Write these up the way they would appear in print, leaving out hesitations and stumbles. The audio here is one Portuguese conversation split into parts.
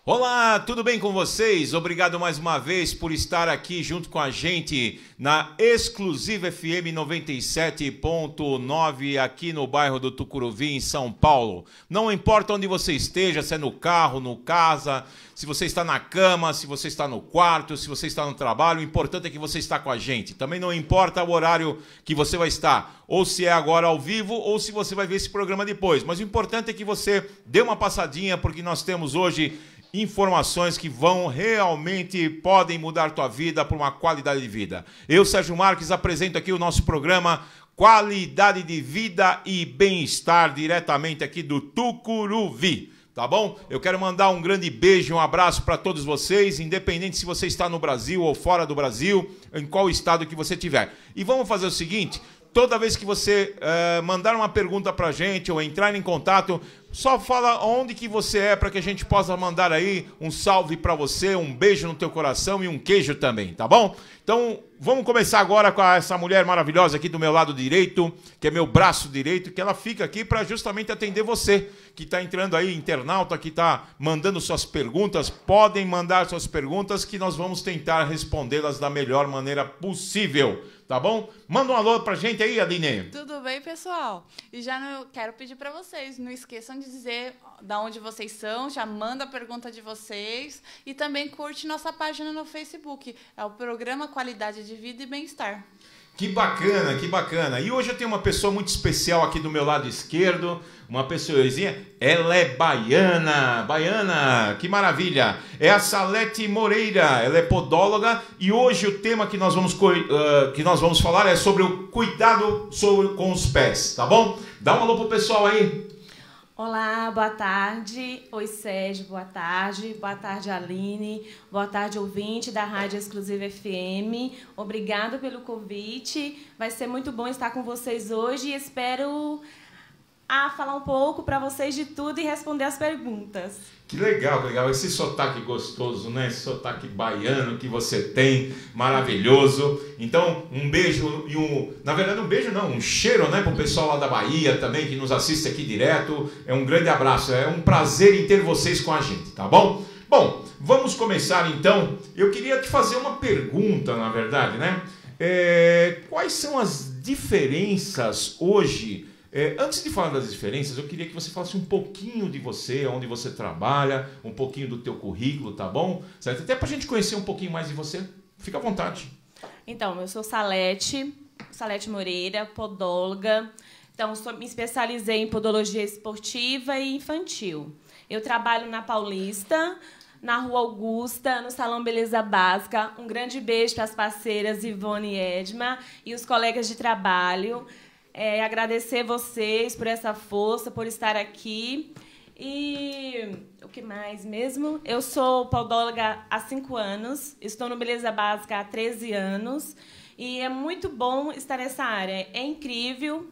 Olá, tudo bem com vocês? Obrigado mais uma vez por estar aqui junto com a gente na Exclusiva FM 97.9 aqui no bairro do Tucuruvi, em São Paulo. Não importa onde você esteja, se é no carro, no casa, se você está na cama, se você está no quarto, se você está no trabalho, o importante é que você está com a gente. Também não importa o horário que você vai estar, ou se é agora ao vivo, ou se você vai ver esse programa depois. Mas o importante é que você dê uma passadinha, porque nós temos hoje informações que podem mudar tua vida por uma qualidade de vida. Eu, Sérgio Marques, apresento aqui o nosso programa Qualidade de Vida e Bem-Estar, diretamente aqui do Tucuruvi. Tá bom? Eu quero mandar um grande beijo e um abraço para todos vocês, independente se você está no Brasil ou fora do Brasil, em qual estado que você estiver. E vamos fazer o seguinte: toda vez que você mandar uma pergunta para a gente ou entrar em contato, só fala onde que você é para que a gente possa mandar aí um salve para você, um beijo no teu coração e um queijo também, tá bom? Então, vamos começar agora com essa mulher maravilhosa aqui do meu lado direito, que é meu braço direito, que ela fica aqui para justamente atender você, que está entrando aí, internauta, que está mandando suas perguntas. Podem mandar suas perguntas que nós vamos tentar respondê-las da melhor maneira possível. Tá bom? Manda um alô pra gente aí, Aline. Tudo bem, pessoal? E já quero pedir para vocês, não esqueçam de dizer da onde vocês são, já manda a pergunta de vocês e também curte nossa página no Facebook. É o programa Qualidade de Vida e Bem-Estar. Que bacana, que bacana. E hoje eu tenho uma pessoa muito especial aqui do meu lado esquerdo, uma pessoazinha, ela é baiana, que maravilha. É a Salete Moreira, ela é podóloga e hoje o tema que nós vamos falar é sobre o cuidado com os pés, tá bom? Dá um alô pro pessoal aí. Olá, boa tarde. Oi, Sérgio, boa tarde. Boa tarde, Aline. Boa tarde, ouvinte da Rádio Exclusiva FM. Obrigado pelo convite. Vai ser muito bom estar com vocês hoje e espero falar um pouco para vocês de tudo e responder as perguntas. Que legal, que legal. Esse sotaque gostoso, né? Esse sotaque baiano que você tem, maravilhoso. Então, um beijo e um cheiro, né, pro pessoal lá da Bahia também, que nos assiste aqui direto. É um grande abraço, é um prazer em ter vocês com a gente, tá bom? Bom, vamos começar então. Eu queria te fazer uma pergunta, na verdade, né? Quais são as diferenças hoje? Antes de falar das diferenças, eu queria que você falasse um pouquinho de você, onde você trabalha, um pouquinho do teu currículo, tá bom? Certo? Até pra gente conhecer um pouquinho mais de você. Fica à vontade. Então, eu sou Salete Moreira, podóloga. Então, me especializei em podologia esportiva e infantil. Eu trabalho na Paulista, na Rua Augusta, no Salão Beleza Básica. Um grande beijo para as parceiras Ivone e Edma e os colegas de trabalho. Agradecer vocês por essa força, por estar aqui. E o que mais mesmo? Eu sou podóloga há 5 anos, estou no Beleza Básica há 13 anos e é muito bom estar nessa área. É incrível,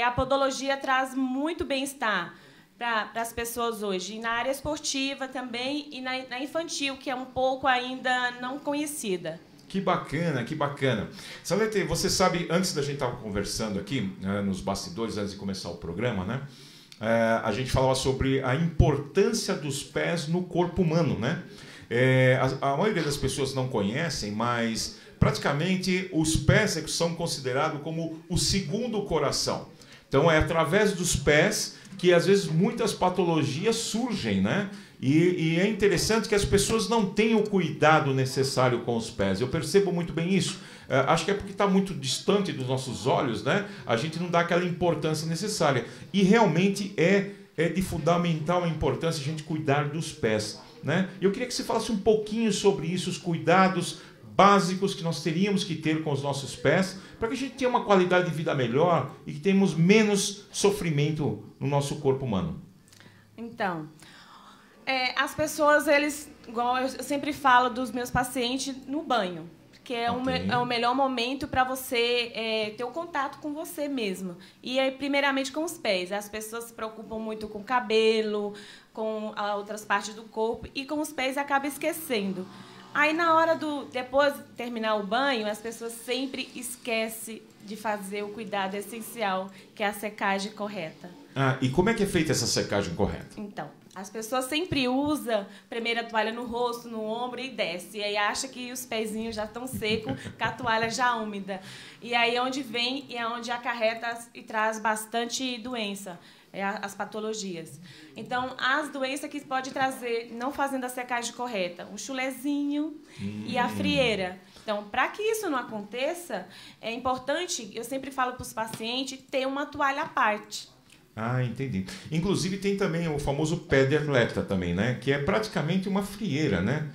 a podologia traz muito bem-estar para as pessoas hoje. E na área esportiva também e na infantil, que é um pouco ainda não conhecida. Que bacana, que bacana. Salete, você sabe, antes da gente estar conversando aqui, nos bastidores, antes de começar o programa, né? A gente falava sobre a importância dos pés no corpo humano, né? A maioria das pessoas não conhecem, mas praticamente os pés são considerados como o segundo coração. Então é através dos pés que às vezes muitas patologias surgem, né? E é interessante que as pessoas não têm o cuidado necessário com os pés. Eu percebo muito bem isso. Acho que é porque está muito distante dos nossos olhos, né? A gente não dá aquela importância necessária. E realmente é de fundamental importância a gente cuidar dos pés, né? Eu queria que você falasse um pouquinho sobre isso, os cuidados básicos que nós teríamos que ter com os nossos pés, para que a gente tenha uma qualidade de vida melhor e que tenhamos menos sofrimento no nosso corpo humano. Então, as pessoas, igual eu sempre falo dos meus pacientes, no banho, que é o melhor momento para você ter um contato com você mesmo. E primeiramente com os pés. As pessoas se preocupam muito com o cabelo, com outras partes do corpo, e com os pés acaba esquecendo. Aí, na hora depois de terminar o banho, as pessoas sempre esquecem de fazer o cuidado essencial, que é a secagem correta. E como é que é feita essa secagem correta? Então, As pessoas sempre usam primeiro a toalha no rosto, no ombro e desce. E aí acha que os pezinhos já estão secos, com a toalha já úmida. E aí é onde vem e é onde acarreta e traz bastante doença, as patologias. Então, as doenças que pode trazer, não fazendo a secagem correta, o chulezinho e a frieira. Então, para que isso não aconteça, é importante, eu sempre falo para os pacientes, ter uma toalha à parte. Ah, entendi. Inclusive tem também o famoso pé de atleta também, né? Que é praticamente uma frieira, né?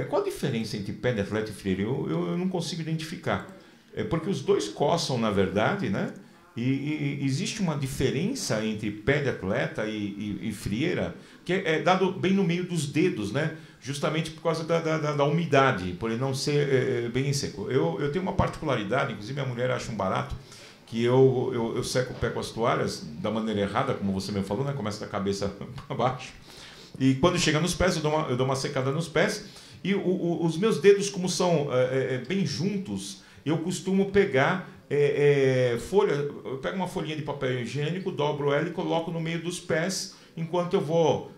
Qual a diferença entre pé de atleta e frieira? Eu não consigo identificar. Porque os dois coçam, na verdade, né? E existe uma diferença entre pé de atleta e frieira, que é dado bem no meio dos dedos, né? Justamente por causa da umidade, por ele não ser bem seco. Eu tenho uma particularidade, inclusive a mulher acha um barato, que eu seco o pé com as toalhas da maneira errada, como você me falou, né? Começa da cabeça para baixo. E quando chega nos pés, eu dou uma secada nos pés. E os meus dedos, como são bem juntos, eu costumo pegar folha. Eu pego uma folhinha de papel higiênico, dobro ela e coloco no meio dos pés, enquanto eu vou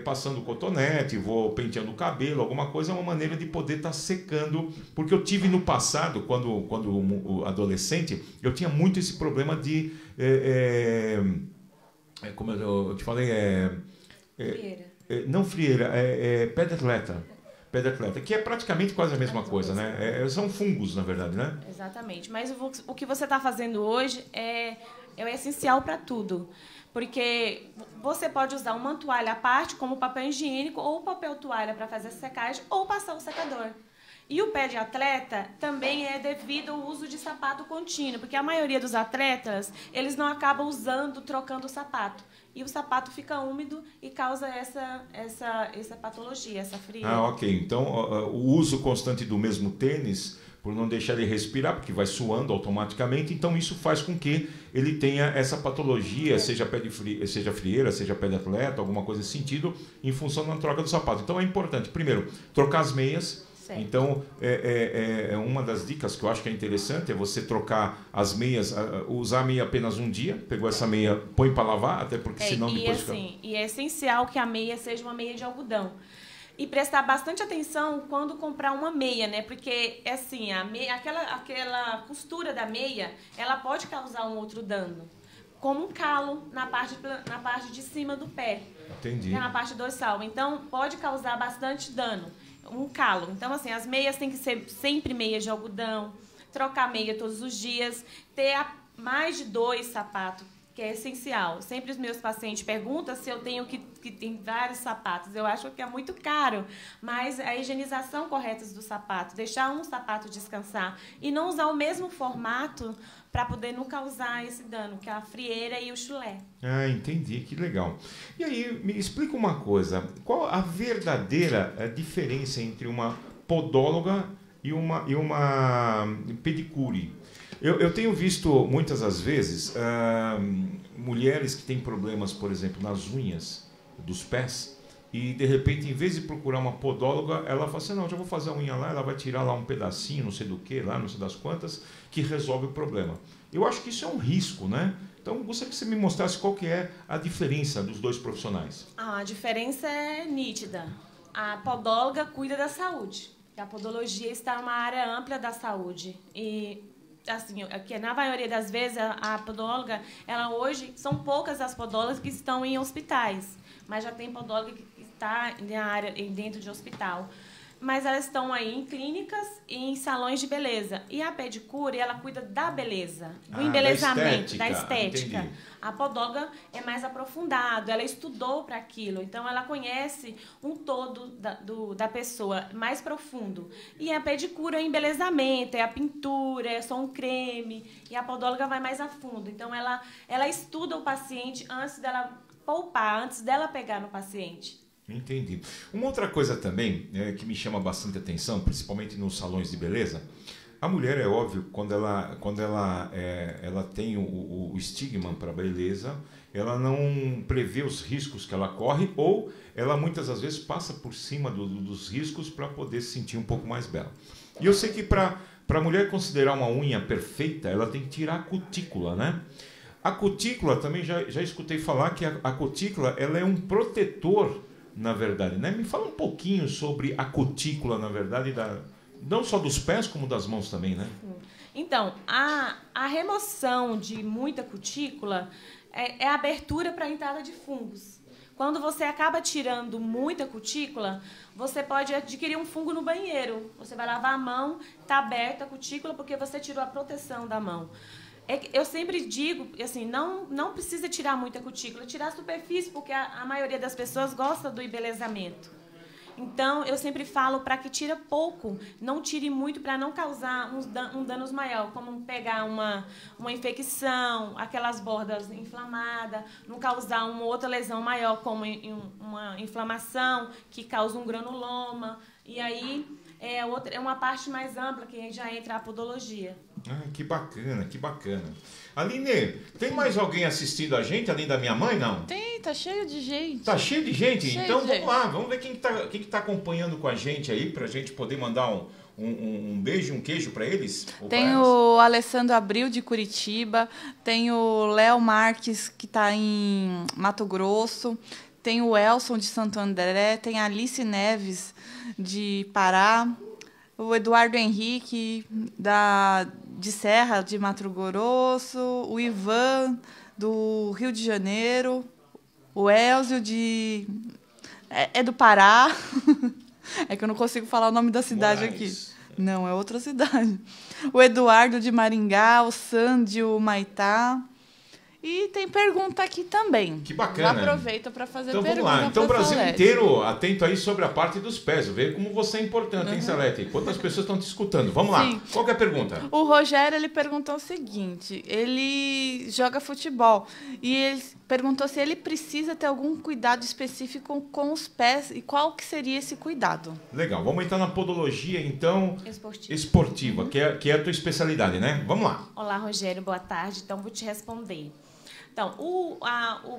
passando cotonete, vou penteando o cabelo, alguma coisa, é uma maneira de poder estar secando, porque eu tive no passado, quando adolescente, eu tinha muito esse problema de, como eu te falei, Frieira. não frieira, pé de atleta. Pé de atleta, que é praticamente quase a mesma coisa, né? São fungos, na verdade, né? Exatamente, mas o que você está fazendo hoje é o essencial para tudo. Porque você pode usar uma toalha à parte, como papel higiênico, ou papel toalha para fazer a secagem, ou passar o secador. E o pé de atleta também é devido ao uso de sapato contínuo, porque a maioria dos atletas, eles não acabam trocando o sapato. E o sapato fica úmido e causa essa patologia, essa frieira. Ah, ok. Então, o uso constante do mesmo tênis, por não deixar ele respirar, porque vai suando automaticamente, então isso faz com que ele tenha essa patologia, seja frieira, seja pé de atleta, alguma coisa nesse sentido, em função da troca do sapato. Então é importante, primeiro, trocar as meias. Certo. Então, uma das dicas que eu acho que é interessante é você trocar as meias, usar a meia apenas um dia, pegou essa meia, põe para lavar, até porque senão depois fica... E é essencial que a meia seja uma meia de algodão. E prestar bastante atenção quando comprar uma meia, né? Porque, assim, a meia, aquela costura da meia, ela pode causar um outro dano. Como um calo na parte de cima do pé. Entendi. Na parte dorsal. Então, pode causar bastante dano. Um calo. Então, assim, as meias têm que ser sempre meias de algodão. Trocar meia todos os dias. Ter mais de 2 sapatos, que é essencial. Sempre os meus pacientes perguntam se eu tenho que tem vários sapatos. Eu acho que é muito caro, mas a higienização correta do sapato, deixar um sapato descansar e não usar o mesmo formato para poder não causar esse dano, que é a frieira e o chulé. Ah, entendi, que legal. E aí, me explica uma coisa, qual a verdadeira diferença entre uma podóloga e uma pedicure? Eu tenho visto muitas das vezes mulheres que têm problemas, por exemplo, nas unhas dos pés e de repente, em vez de procurar uma podóloga, ela fala assim, não, já vou fazer a unha lá, ela vai tirar lá um pedacinho, não sei do que, lá não sei das quantas, que resolve o problema. Eu acho que isso é um risco, né? Então, gostaria que você me mostrasse qual que é a diferença dos dois profissionais. A diferença é nítida. A podóloga cuida da saúde. A podologia está numa área ampla da saúde. E assim, que na maioria das vezes a podóloga, ela hoje são poucas as podólogas que estão em hospitais, mas já tem podóloga que está na área dentro de hospital. Mas elas estão aí em clínicas e em salões de beleza. E a pedicure, ela cuida da beleza, do embelezamento, da estética. Entendi. A podóloga é mais aprofundado, ela estudou para aquilo, então ela conhece um todo da pessoa, mais profundo. E a pedicure é o embelezamento, é a pintura, é só um creme, e a podóloga vai mais a fundo. Então ela estuda o paciente antes dela poupar, antes dela pegar no paciente. Entendi. Uma outra coisa também que me chama bastante atenção, principalmente nos salões de beleza, a mulher, é óbvio, quando ela tem o estigma para a beleza, ela não prevê os riscos que ela corre ou ela muitas das vezes passa por cima dos riscos para poder se sentir um pouco mais bela. E eu sei que para a mulher considerar uma unha perfeita, ela tem que tirar a cutícula, né? A cutícula, também já escutei falar que a cutícula ela é um protetor, na verdade, né? Me fala um pouquinho sobre a cutícula, na verdade, não só dos pés, como das mãos também, né? Então, a remoção de muita cutícula é a abertura para a entrada de fungos. Quando você acaba tirando muita cutícula, você pode adquirir um fungo no banheiro. Você vai lavar a mão, está aberta a cutícula porque você tirou a proteção da mão. Eu sempre digo, assim, não precisa tirar muita cutícula, tirar a superfície, porque a maioria das pessoas gosta do embelezamento. Então, eu sempre falo para que tire pouco, não tire muito para não causar um danos maior, como pegar uma infecção, aquelas bordas inflamadas, não causar uma outra lesão maior, como uma inflamação que causa um granuloma. E aí é uma parte mais ampla que já entra a podologia. Ah, que bacana, que bacana. Aline, tem mais alguém assistindo a gente, além da minha mãe, não? Tem, tá cheio de gente. Tá cheio de gente? Cheio Então de vamos gente. lá, vamos ver quem que tá acompanhando com a gente aí, pra gente poder mandar um beijo, um queijo pra eles. Ou Tem pra elas. o Alessandro Abril, de Curitiba. Tem o Léo Marques, que está em Mato Grosso. Tem o Elson, de Santo André. Tem a Alice Neves, de Pará. O Eduardo Henrique, de Serra, de Mato Grosso. O Ivan, do Rio de Janeiro. O Elzio, é do Pará. É que eu não consigo falar o nome da cidade Moraes. aqui. Não, é outra cidade. O Eduardo, de Maringá. O Sandy, o Maitá. E tem pergunta aqui também. Que bacana. Já aproveita para fazer Então pergunta. vamos lá. Então o pra Brasil Salete. inteiro atento aí sobre a parte dos pés. Vê como você é importante, hein, Salete? Quantas pessoas estão te escutando? Vamos lá. Sim. Qual que é a pergunta? O Rogério, ele perguntou o seguinte. Ele joga futebol. E ele perguntou se ele precisa ter algum cuidado específico com os pés. E qual que seria esse cuidado? Legal. Vamos entrar na podologia, então, Esportiva. esportiva, que é a tua especialidade, né? Vamos lá. Olá, Rogério, boa tarde. Então, vou te responder. Então,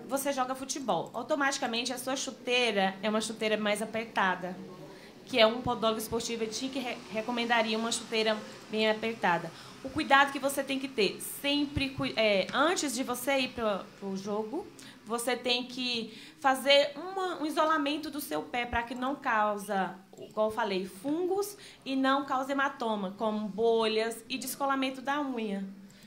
você joga futebol. Automaticamente, a sua chuteira é uma chuteira mais apertada, que é um podólogo esportivo. Eu te recomendaria uma chuteira bem apertada. O cuidado que você tem que ter, sempre, antes de você ir para o jogo, você tem que fazer um isolamento do seu pé para que não causa, igual eu falei, fungos e não cause hematoma, como bolhas e descolamento da unha.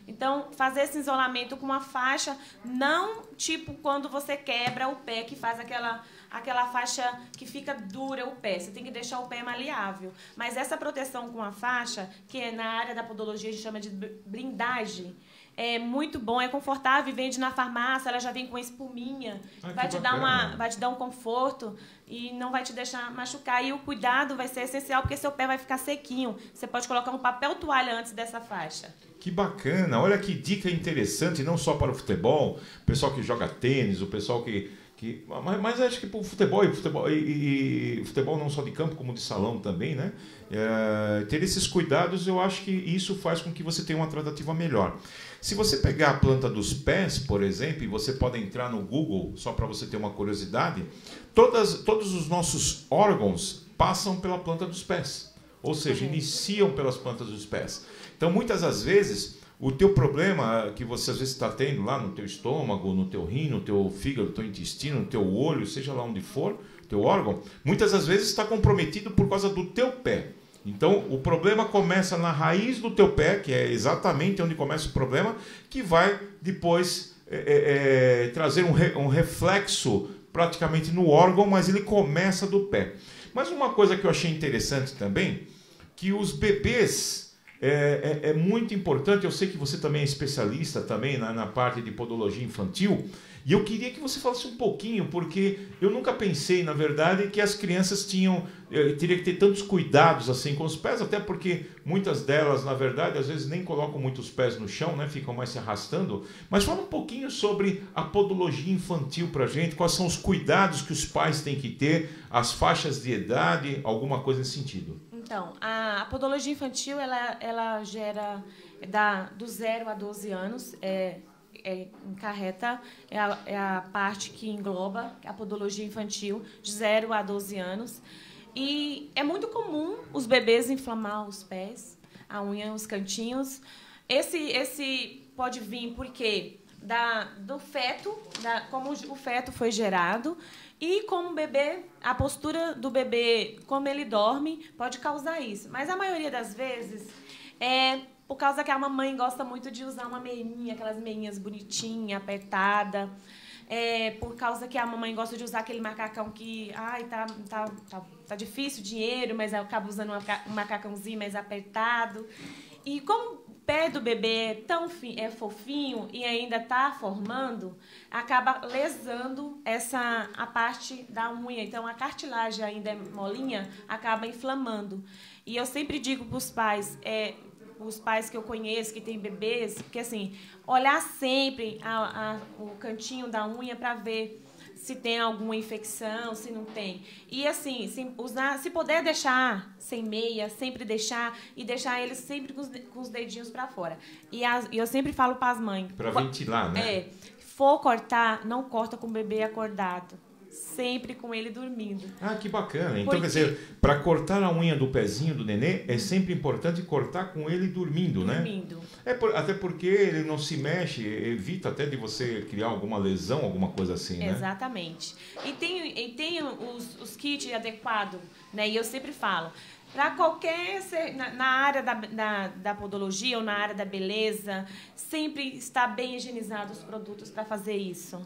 Então, fazer esse isolamento com uma faixa, não tipo quando você quebra o pé, que faz aquela faixa que fica dura o pé. Você tem que deixar o pé maleável. Mas essa proteção com a faixa, que na área da podologia a gente chama de blindagem, é muito bom, é confortável, vende na farmácia, ela já vem com espuminha, vai te dar um conforto e não vai te deixar machucar. E o cuidado vai ser essencial, porque seu pé vai ficar sequinho. Você pode colocar um papel toalha antes dessa faixa. Que bacana, olha que dica interessante, não só para o futebol, o pessoal que joga tênis, o pessoal mas acho que para o futebol e futebol não só de campo, como de salão também, né? Ter esses cuidados, eu acho que isso faz com que você tenha uma tratativa melhor. Se você pegar a planta dos pés, por exemplo, e você pode entrar no Google, só para você ter uma curiosidade, todos os nossos órgãos passam pela planta dos pés, ou seja, iniciam pelas plantas dos pés. Então, muitas das vezes, o teu problema que você às vezes está tendo lá no teu estômago, no teu rim, no teu fígado, no teu intestino, no teu olho, seja lá onde for, teu órgão, muitas das vezes está comprometido por causa do teu pé. Então, o problema começa na raiz do teu pé, que é exatamente onde começa o problema, que vai depois trazer um reflexo praticamente no órgão, mas ele começa do pé. Mas uma coisa que eu achei interessante também, que os bebês... É muito importante, eu sei que você também é especialista também na parte de podologia infantil, e eu queria que você falasse um pouquinho, porque eu nunca pensei, na verdade, que as crianças teria que ter tantos cuidados assim com os pés, até porque muitas delas, na verdade, às vezes nem colocam muito os pés no chão, né? Ficam mais se arrastando. Mas fala um pouquinho sobre a podologia infantil pra gente, quais são os cuidados que os pais têm que ter, as faixas de idade, alguma coisa nesse sentido. Então, a podologia infantil, ela gera do 0 a 12 anos, encarreta, é a parte que engloba a podologia infantil, de 0 a 12 anos. E é muito comum os bebês inflamar os pés, a unha, os cantinhos. Esse pode vir por quê? do feto, como o feto foi gerado, e como o bebê, a postura do bebê, como ele dorme, pode causar isso. Mas a maioria das vezes é por causa que a mamãe gosta muito de usar uma meinha, aquelas meinhas bonitinhas, apertada. Por causa que a mamãe gosta de usar aquele macacão que, tá difícil o dinheiro, mas acaba usando um macacãozinho mais apertado. E como o pé do bebê é fofinho e ainda está formando, acaba lesando a parte da unha. Então, a cartilagem ainda é molinha, acaba inflamando. E eu sempre digo para os pais que eu conheço, que têm bebês, que assim, olhar sempre o cantinho da unha para ver se tem alguma infecção, se não tem. E assim, se puder deixar sem meia, sempre deixar, e deixar eles sempre com os dedinhos para fora. E eu sempre falo para as mães... Para ventilar, né? For cortar, não corta com o bebê acordado. Sempre com ele dormindo. Ah, que bacana. Então, quer dizer, para cortar a unha do pezinho do nenê, é sempre importante cortar com ele dormindo, né? Dormindo. Até porque ele não se mexe, evita até de você criar alguma lesão, alguma coisa assim, né? Exatamente. E tem os kits adequados, né? E eu sempre falo, para qualquer... Na área da podologia ou na área da beleza, sempre está bem higienizado os produtos para fazer isso.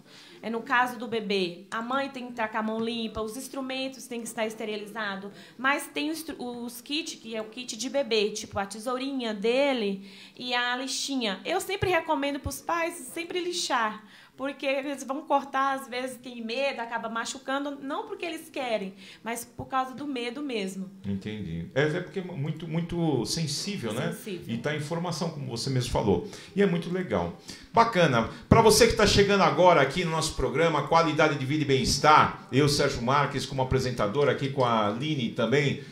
No caso do bebê, a mãe tem que estar com a mão limpa, os instrumentos têm que estar esterilizados, mas tem os kits, que é o kit de bebê, tipo a tesourinha dele e a lixinha. Eu sempre recomendo para os pais sempre lixar, porque eles vão cortar, às vezes tem medo, acaba machucando, não porque eles querem, mas por causa do medo mesmo. Entendi. É porque é muito, muito sensível, né? Sensível. E tá em informação, como você mesmo falou. E é muito legal. Bacana. Para você que está chegando agora aqui no nosso programa, Qualidade de Vida e Bem-Estar, eu, Sérgio Marques, como apresentador, aqui com a Aline também,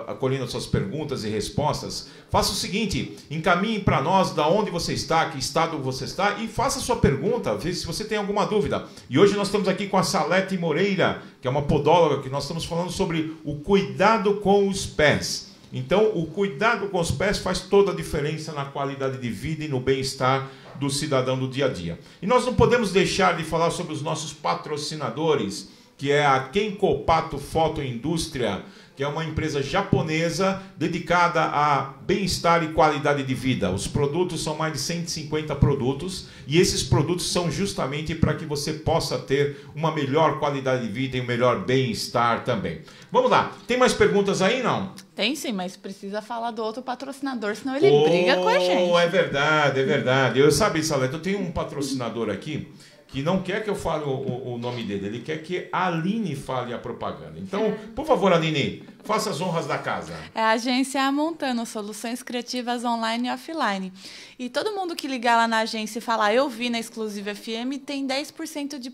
acolhendo suas perguntas e respostas, faça o seguinte, encaminhe para nós da onde você está, que estado você está, e faça a sua pergunta, veja se você tem alguma dúvida. E hoje nós estamos aqui com a Salete Moreira, que é uma podóloga, que nós estamos falando sobre o cuidado com os pés. Então, o cuidado com os pés faz toda a diferença na qualidade de vida e no bem-estar do cidadão do dia a dia. E nós não podemos deixar de falar sobre os nossos patrocinadores, que é a Kenko Pato Foto Indústria, que é uma empresa japonesa dedicada a bem-estar e qualidade de vida. Os produtos são mais de 150 produtos e esses produtos são justamente para que você possa ter uma melhor qualidade de vida e um melhor bem-estar também. Vamos lá, tem mais perguntas aí, não? Tem sim, mas precisa falar do outro patrocinador, senão ele briga com a gente. É verdade, é verdade. Eu sabe, Salete, eu tenho um patrocinador aqui que não quer que eu fale o nome dele, ele quer que a Aline fale a propaganda. Então, por favor, Aline, faça as honras da casa. É a agência Amontano, soluções criativas online e offline. E todo mundo que ligar lá na agência e falar eu vi na Exclusiva FM tem 10% de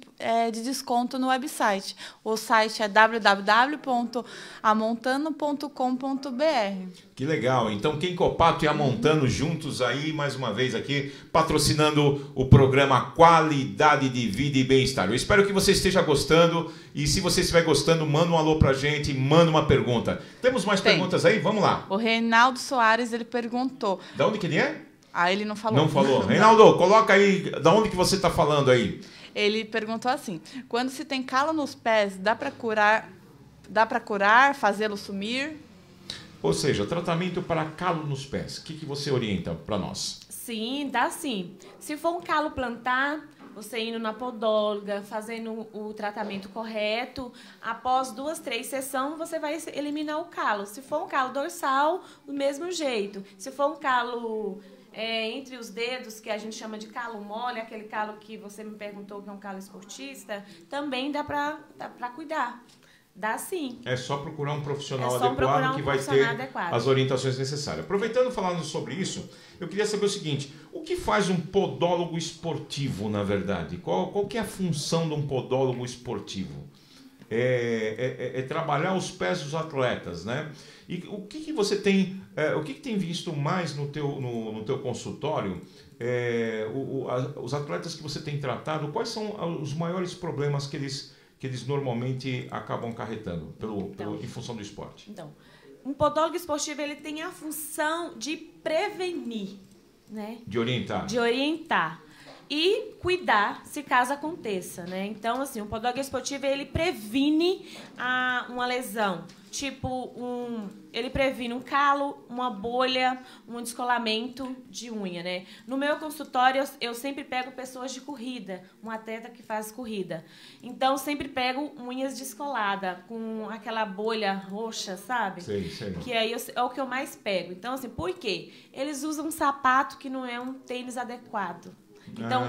desconto no website. O site é www.amontano.com.br. Que legal. Então, Kenko Pato e Amontano juntos aí, mais uma vez aqui, patrocinando o programa Qualidade de Vida e Bem-Estar. Eu espero que você esteja gostando e se você estiver gostando, manda um alô pra gente, manda uma pergunta. Temos mais perguntas aí? Vamos lá. O Reinaldo Soares, ele perguntou... Da onde que ele é? Ele não falou. Não falou. Reinaldo, coloca aí, da onde que você está falando aí? Ele perguntou assim, quando se tem calo nos pés, dá para curar, fazê-lo sumir? Ou seja, tratamento para calo nos pés. O que você orienta para nós? Sim, dá sim. Se for um calo plantar, você indo na podóloga, fazendo o tratamento correto, após 2, 3 sessões, você vai eliminar o calo. Se for um calo dorsal, do mesmo jeito. Se for um calo entre os dedos, que a gente chama de calo mole, aquele calo que você me perguntou que é um calo esportista, também dá para cuidar. Dá sim. É só procurar um profissional adequado que vai ter as orientações necessárias. Aproveitando falando sobre isso, eu queria saber o seguinte, o que faz um podólogo esportivo, na verdade? Qual que é a função de um podólogo esportivo? É trabalhar os pés dos atletas, né? E o que você tem, o que tem visto mais no teu consultório? Os atletas que você tem tratado, quais são os maiores problemas que eles normalmente acabam acarretando em função do esporte? Então, um podólogo esportivo ele tem a função de prevenir, né? De orientar. De orientar. e cuidar se caso aconteça, né? Então, assim, o podólogo esportivo, ele previne uma lesão, tipo ele previne um calo, uma bolha, um descolamento de unha, né? No meu consultório, eu sempre pego pessoas de corrida, um atleta que faz corrida. Então, sempre pego unhas descoladas, com aquela bolha roxa, sabe? Sei. Que aí é o que eu mais pego. Então, assim, por quê? Eles usam um sapato que não é um tênis adequado. Então,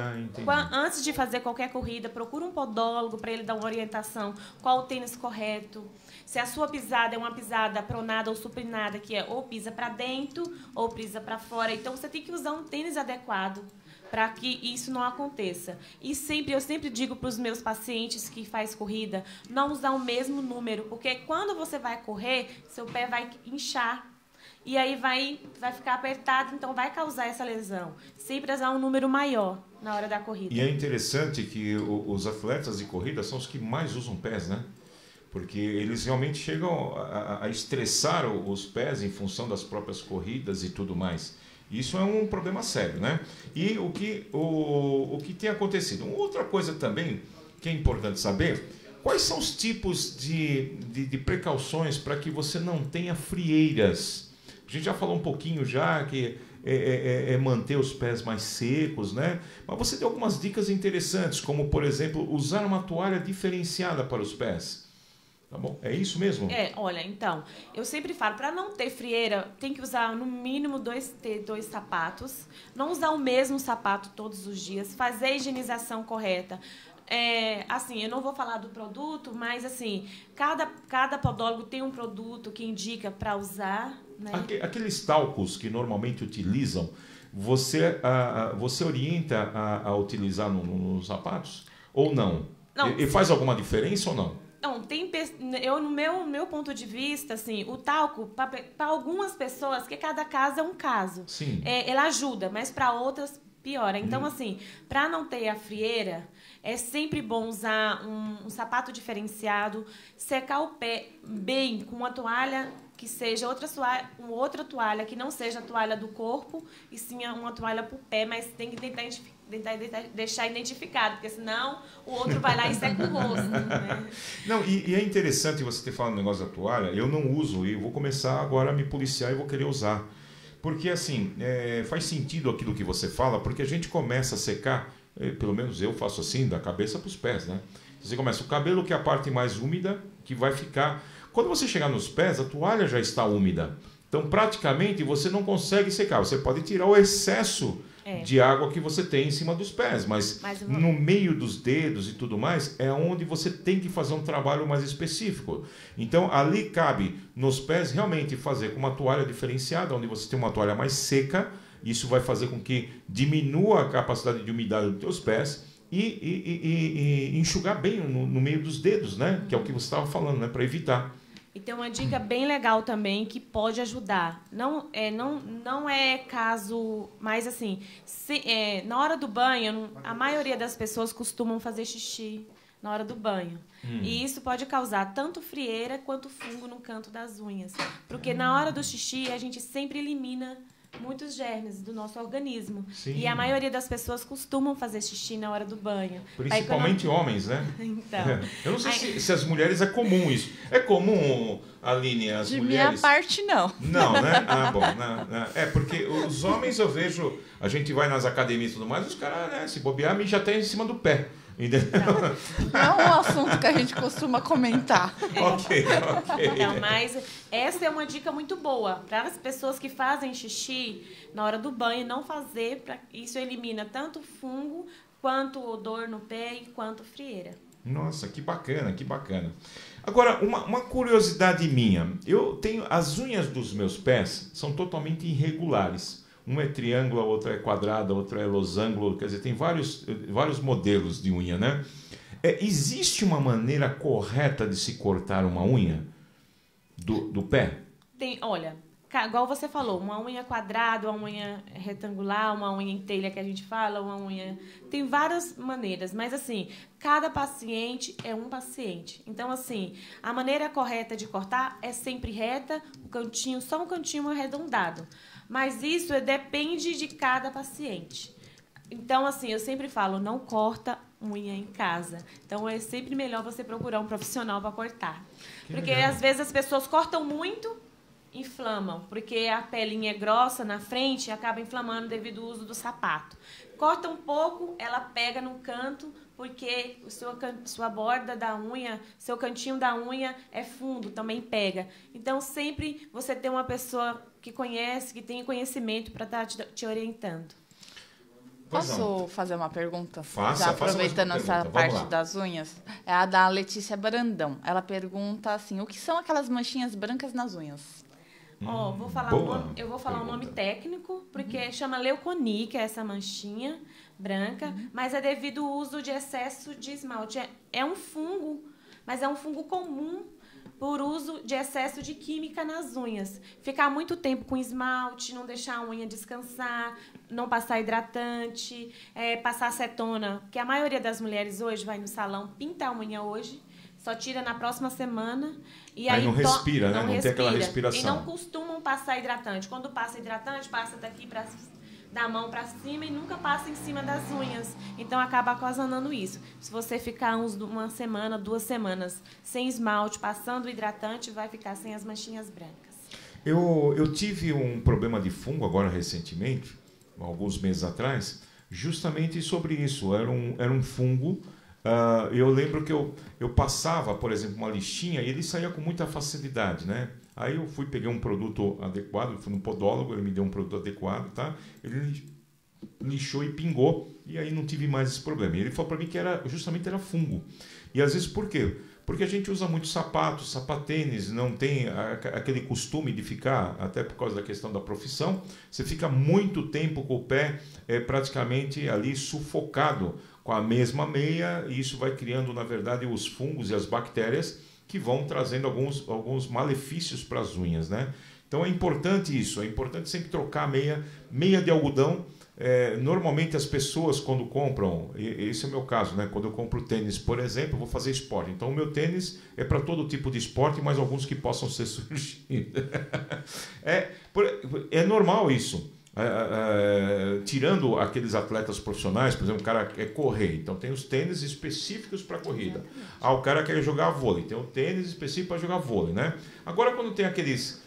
antes de fazer qualquer corrida, procura um podólogo para ele dar uma orientação. Qual o tênis correto? Se a sua pisada é uma pisada pronada ou supinada, que é ou pisa para dentro ou pisa para fora. Então, você tem que usar um tênis adequado para que isso não aconteça. E eu sempre digo para os meus pacientes que faz corrida, não usar o mesmo número, porque quando você vai correr, seu pé vai inchar. E aí vai ficar apertado, então vai causar essa lesão. Sempre usar um número maior na hora da corrida. E é interessante que os atletas de corrida são os que mais usam pés, né? Porque eles realmente chegam a estressar os pés em função das próprias corridas e tudo mais. Isso é um problema sério, né? E o que tem acontecido? Uma outra coisa também que é importante saber, quais são os tipos de precauções para que você não tenha frieiras? A gente já falou um pouquinho já que é manter os pés mais secos, né? Mas você tem algumas dicas interessantes, como, por exemplo, usar uma toalha diferenciada para os pés. Tá bom? É isso mesmo? Olha, então, eu sempre falo, para não ter frieira, tem que usar no mínimo ter dois sapatos, não usar o mesmo sapato todos os dias, fazer a higienização correta. Assim, eu não vou falar do produto, mas assim, cada podólogo tem um produto que indica para usar, né? Aqueles talcos que normalmente utilizam, você orienta a utilizar nos sapatos? Ou não? Não. E faz alguma diferença ou não? Não, no meu ponto de vista, assim, o talco, para algumas pessoas, que cada caso é um caso. Sim. Ele ajuda, mas para outras piora. Então, assim, para não ter a frieira, é sempre bom usar um sapato diferenciado, secar o pé bem com uma toalha que seja outra toalha, que não seja a toalha do corpo, e sim uma toalha para o pé, mas tem que tentar deixar identificado, porque senão o outro vai lá e seca o rosto. Né? Não, e é interessante você ter falado no negócio da toalha. Eu não uso e vou começar agora a me policiar e vou querer usar. Porque, assim, faz sentido aquilo que você fala, porque a gente começa a secar, pelo menos eu faço assim, da cabeça para os pés, né? Você começa o cabelo, que é a parte mais úmida, que vai ficar... Quando você chegar nos pés, a toalha já está úmida. Então, praticamente, você não consegue secar. Você pode tirar o excesso de água que você tem em cima dos pés, mas no meio dos dedos e tudo mais, é onde você tem que fazer um trabalho mais específico. Então, ali cabe, nos pés, realmente fazer com uma toalha diferenciada, onde você tem uma toalha mais seca. Isso vai fazer com que diminua a capacidade de umidade dos teus pés e enxugar bem no meio dos dedos, né? Que é o que você estava falando, né? Para evitar. E tem uma dica bem legal também que pode ajudar. Não é caso, mas assim, na hora do banho, a maioria das pessoas costumam fazer xixi na hora do banho. E isso pode causar tanto frieira quanto fungo no canto das unhas. Porque na hora do xixi, a gente sempre elimina muitos germes do nosso organismo. Sim. E a maioria das pessoas costumam fazer xixi na hora do banho. Principalmente homens, né? Então. Eu não sei se as mulheres é comum isso. É comum, Aline, as de mulheres... minha parte, não. Não, né? Ah, bom. Porque os homens eu vejo... A gente vai nas academias e tudo mais, os caras, né, se bobear, já tem em cima do pé. Não é um assunto que a gente costuma comentar. Ok. Então, mas essa é uma dica muito boa para as pessoas que fazem xixi na hora do banho, não fazer, isso elimina tanto fungo quanto odor no pé e quanto frieira. Nossa, que bacana, que bacana. Agora, uma curiosidade minha, eu tenho as unhas dos meus pés são totalmente irregulares. Uma é triângulo, a outra é quadrada, a outra é losango, quer dizer, tem vários modelos de unha, né? Existe uma maneira correta de se cortar uma unha do pé? Olha, igual você falou, uma unha quadrada, uma unha retangular, uma unha em telha que a gente fala, uma unha... Tem várias maneiras, mas assim, cada paciente é um paciente. Então, assim, a maneira correta de cortar é sempre reta, só um cantinho arredondado. Mas isso depende de cada paciente. Então, assim, eu sempre falo, não corta unha em casa. Então, é sempre melhor você procurar um profissional para cortar. Porque, às vezes, as pessoas cortam muito, inflamam. Porque a pelinha é grossa na frente e acaba inflamando devido ao uso do sapato. Corta um pouco, ela pega no canto, porque sua borda da unha, seu cantinho da unha é fundo, também pega. Então, sempre você tem uma pessoa que conhece, que tem conhecimento para estar te orientando. Posso fazer uma pergunta? Faça, já aproveitando faça essa pergunta. parte das unhas. É a da Letícia Brandão. Ela pergunta assim, o que são aquelas manchinhas brancas nas unhas? Eu vou falar o nome técnico, porque chama leuconie, que é essa manchinha branca, mas é devido ao uso de excesso de esmalte. É um fungo, mas é um fungo comum por uso de excesso de química nas unhas. Ficar muito tempo com esmalte, não deixar a unha descansar, não passar hidratante, passar acetona, porque a maioria das mulheres hoje vai no salão, pinta a unha hoje, só tira na próxima semana. E aí não respira, né? Não tem aquela respiração. E não costumam passar hidratante. Quando passa hidratante, passa daqui da mão para cima e nunca passa em cima das unhas. Então, acaba ocasionando isso. Se você ficar uma semana, 2 semanas sem esmalte, passando o hidratante, vai ficar sem as manchinhas brancas. Eu tive um problema de fungo agora recentemente, alguns meses atrás, justamente sobre isso. Era um fungo. Eu lembro que eu passava, por exemplo, uma lixinha e ele saía com muita facilidade, né? Aí eu peguei um produto adequado, fui no podólogo, ele me deu um produto adequado, tá? Ele lixou e pingou, e aí não tive mais esse problema. E ele falou para mim que justamente era fungo. E às vezes por quê? Porque a gente usa muito sapato, sapatênis, não tem aquele costume de ficar, até por causa da questão da profissão, você fica muito tempo com o pé praticamente ali sufocado com a mesma meia, e isso vai criando, na verdade, os fungos e as bactérias que vão trazendo alguns malefícios para as unhas, né? Então é importante isso, é importante sempre trocar a meia de algodão. Normalmente as pessoas quando compram, esse é o meu caso, né? Quando eu compro tênis, por exemplo, eu vou fazer esporte. Então o meu tênis é para todo tipo de esporte, mas alguns que possam ser surgidos. É normal isso. Tirando aqueles atletas profissionais, por exemplo, o cara quer correr, então tem os tênis específicos para corrida. O cara quer jogar vôlei, tem o tênis específico para jogar vôlei, né? Agora, quando tem aqueles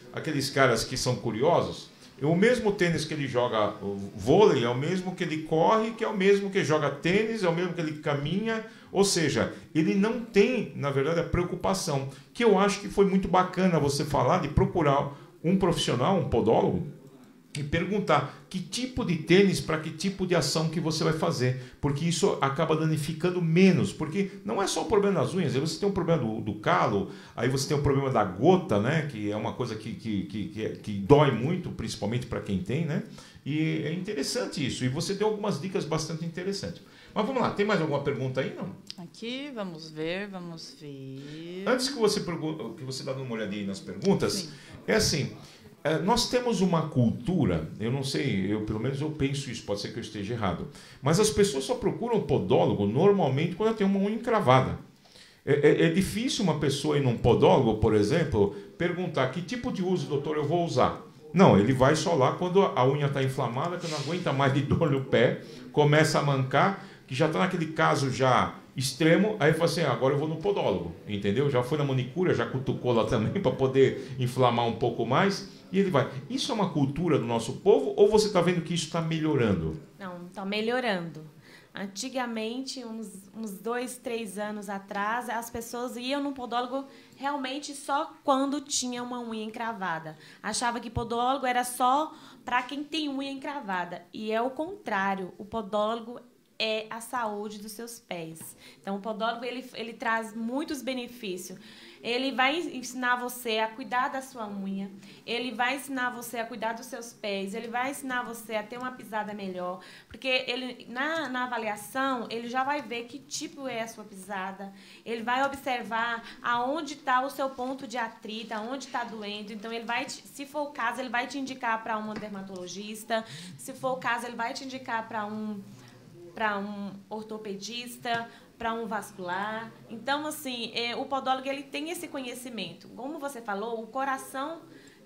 caras que são curiosos, o mesmo tênis que ele joga vôlei é o mesmo que ele corre, que é o mesmo que joga tênis, é o mesmo que ele caminha, ou seja, ele não tem, na verdade, a preocupação, que eu acho que foi muito bacana você falar de procurar um profissional, um podólogo, e perguntar que tipo de tênis para que tipo de ação que você vai fazer, porque isso acaba danificando menos, porque não é só o problema das unhas, aí você tem um problema do calo, aí você tem o problema da gota, né, que é uma coisa que dói muito, principalmente para quem tem, né, e é interessante isso, e você deu algumas dicas bastante interessantes. Mas vamos lá, tem mais alguma pergunta aí, não? Aqui, vamos ver. Antes que você dá uma olhadinha aí nas perguntas, sim. É assim... Nós temos uma cultura, eu não sei, pelo menos eu penso isso, pode ser que eu esteja errado, mas as pessoas só procuram podólogo normalmente quando ela tem uma unha encravada. É difícil uma pessoa ir num podólogo, por exemplo, perguntar que tipo de uso, doutor, eu vou usar. Não, ele vai só lá quando a unha está inflamada, que não aguenta mais de dor no pé, começa a mancar, que já está naquele caso já extremo, aí fala assim, agora eu vou no podólogo, entendeu? Já foi na manicura, já cutucou lá também para poder inflamar um pouco mais. E ele vai. Isso é uma cultura do nosso povo ou você está vendo que isso está melhorando? Não, está melhorando. Antigamente, uns 2, 3 anos atrás, as pessoas iam no podólogo realmente só quando tinha uma unha encravada. Achava que podólogo era só para quem tem unha encravada. E é o contrário. O podólogo é a saúde dos seus pés. Então, o podólogo ele traz muitos benefícios. Ele vai ensinar você a cuidar da sua unha, ele vai ensinar você a cuidar dos seus pés, ele vai ensinar você a ter uma pisada melhor, porque ele na avaliação ele já vai ver que tipo é a sua pisada, ele vai observar aonde está o seu ponto de atrito, aonde está doendo, então ele vai, se for o caso, ele vai te indicar para um dermatologista, se for o caso, ele vai te indicar para um ortopedista, para um vascular. Então, assim, o podólogo ele tem esse conhecimento. Como você falou, o coração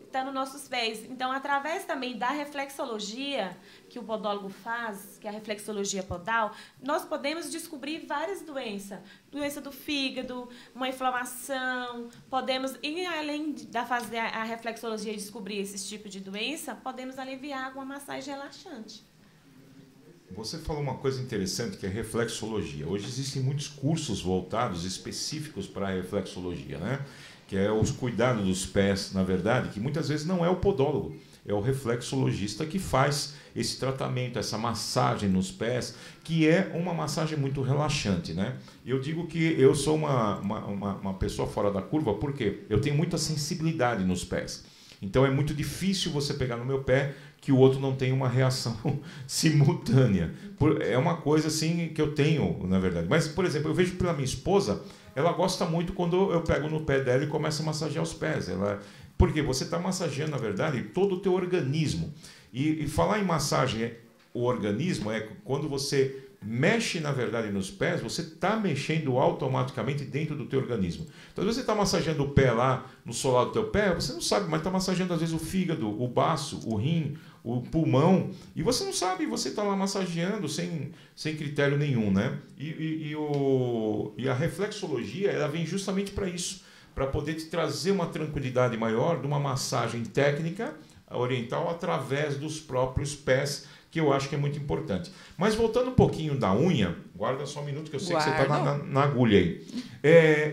está nos nossos pés. Então, através também da reflexologia que o podólogo faz, que é a reflexologia podal, nós podemos descobrir várias doenças. Doença do fígado, uma inflamação. Podemos, e além da fazer a reflexologia e descobrir esse tipo de doença, podemos aliviar com uma massagem relaxante. Você falou uma coisa interessante, que é reflexologia. Hoje existem muitos cursos voltados específicos para a reflexologia, né? Que é os cuidados dos pés, na verdade, que muitas vezes não é o podólogo, é o reflexologista que faz esse tratamento, essa massagem nos pés, que é uma massagem muito relaxante, né? Eu digo que eu sou uma pessoa fora da curva, porque eu tenho muita sensibilidade nos pés. Então é muito difícil você pegar no meu pé que o outro não tenha uma reação simultânea. É uma coisa assim que eu tenho, na verdade. Mas, por exemplo, eu vejo pela minha esposa, ela gosta muito quando eu pego no pé dela e começo a massagear os pés. Porque você está massageando, na verdade, todo o teu organismo. E falar em massagem, o organismo é quando você mexe, na verdade, nos pés, você está mexendo automaticamente dentro do teu organismo. Então, às vezes você está massageando o pé lá, no solar do teu pé, você não sabe, mas está massageando, às vezes, o fígado, o baço, o rim, o pulmão, e você não sabe, você está lá massageando sem critério nenhum, né? E a reflexologia, ela vem justamente para isso, para poder te trazer uma tranquilidade maior de uma massagem técnica oriental através dos próprios pés, que eu acho que é muito importante. Mas voltando um pouquinho da unha, guarda só um minuto que eu sei que você está na agulha aí.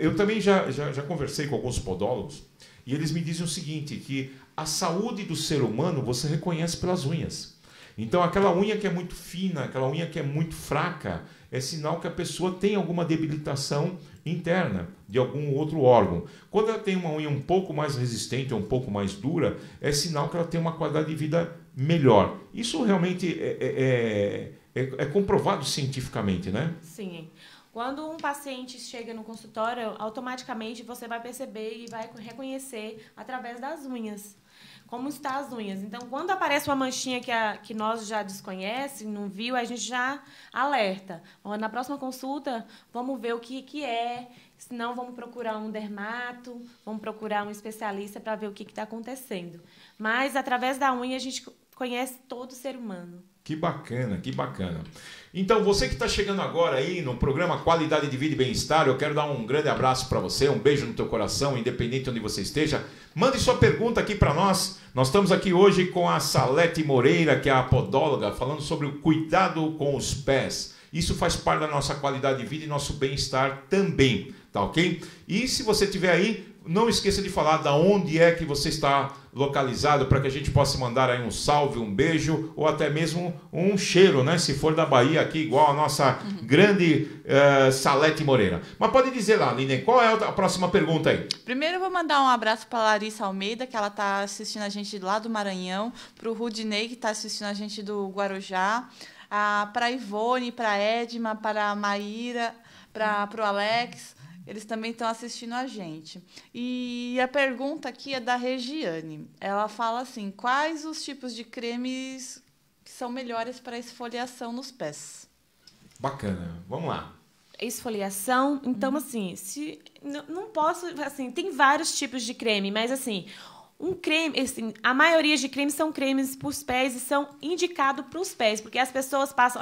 Eu também já conversei com alguns podólogos e eles me dizem o seguinte, que a saúde do ser humano você reconhece pelas unhas. Então aquela unha que é muito fina, aquela unha que é muito fraca, é sinal que a pessoa tem alguma debilitação interna de algum outro órgão. Quando ela tem uma unha um pouco mais resistente, um pouco mais dura, é sinal que ela tem uma qualidade de vida melhor. Isso realmente é comprovado cientificamente, né? Sim. Quando um paciente chega no consultório, automaticamente você vai perceber e vai reconhecer através das unhas. Como estão as unhas. Então, quando aparece uma manchinha que nós já desconhecemos, não viu, a gente já alerta. Na próxima consulta, vamos ver o que é. Senão, vamos procurar um dermato, vamos procurar um especialista para ver o que está acontecendo. Mas, através da unha, a gente conhece todo ser humano. Que bacana, que bacana. Então, você que está chegando agora aí no programa Qualidade de Vida e Bem-Estar, eu quero dar um grande abraço para você, um beijo no teu coração, independente de onde você esteja. Mande sua pergunta aqui para nós. Nós estamos aqui hoje com a Salete Moreira, que é a podóloga, falando sobre o cuidado com os pés. Isso faz parte da nossa qualidade de vida e nosso bem-estar também, tá ok? E se você estiver aí, não esqueça de falar da onde é que você está localizado para que a gente possa mandar aí um salve, um beijo ou até mesmo um cheiro, né? Se for da Bahia aqui, igual a nossa grande Salete Moreira. Mas pode dizer lá, Aline, qual é a próxima pergunta aí? Primeiro eu vou mandar um abraço para a Larissa Almeida, que ela está assistindo a gente lá do Maranhão, para o Rudinei, que está assistindo a gente do Guarujá, para a Ivone, para a Edma, para a Maíra, para o Alex. Eles também estão assistindo a gente. E a pergunta aqui é da Regiane. Ela fala assim, quais os tipos de cremes que são melhores para esfoliação nos pés? Bacana, vamos lá. Esfoliação, então assim, não posso, assim, tem vários tipos de creme, mas assim, um creme, assim, a maioria de cremes são cremes para os pés e são indicados para os pés, porque as pessoas passam,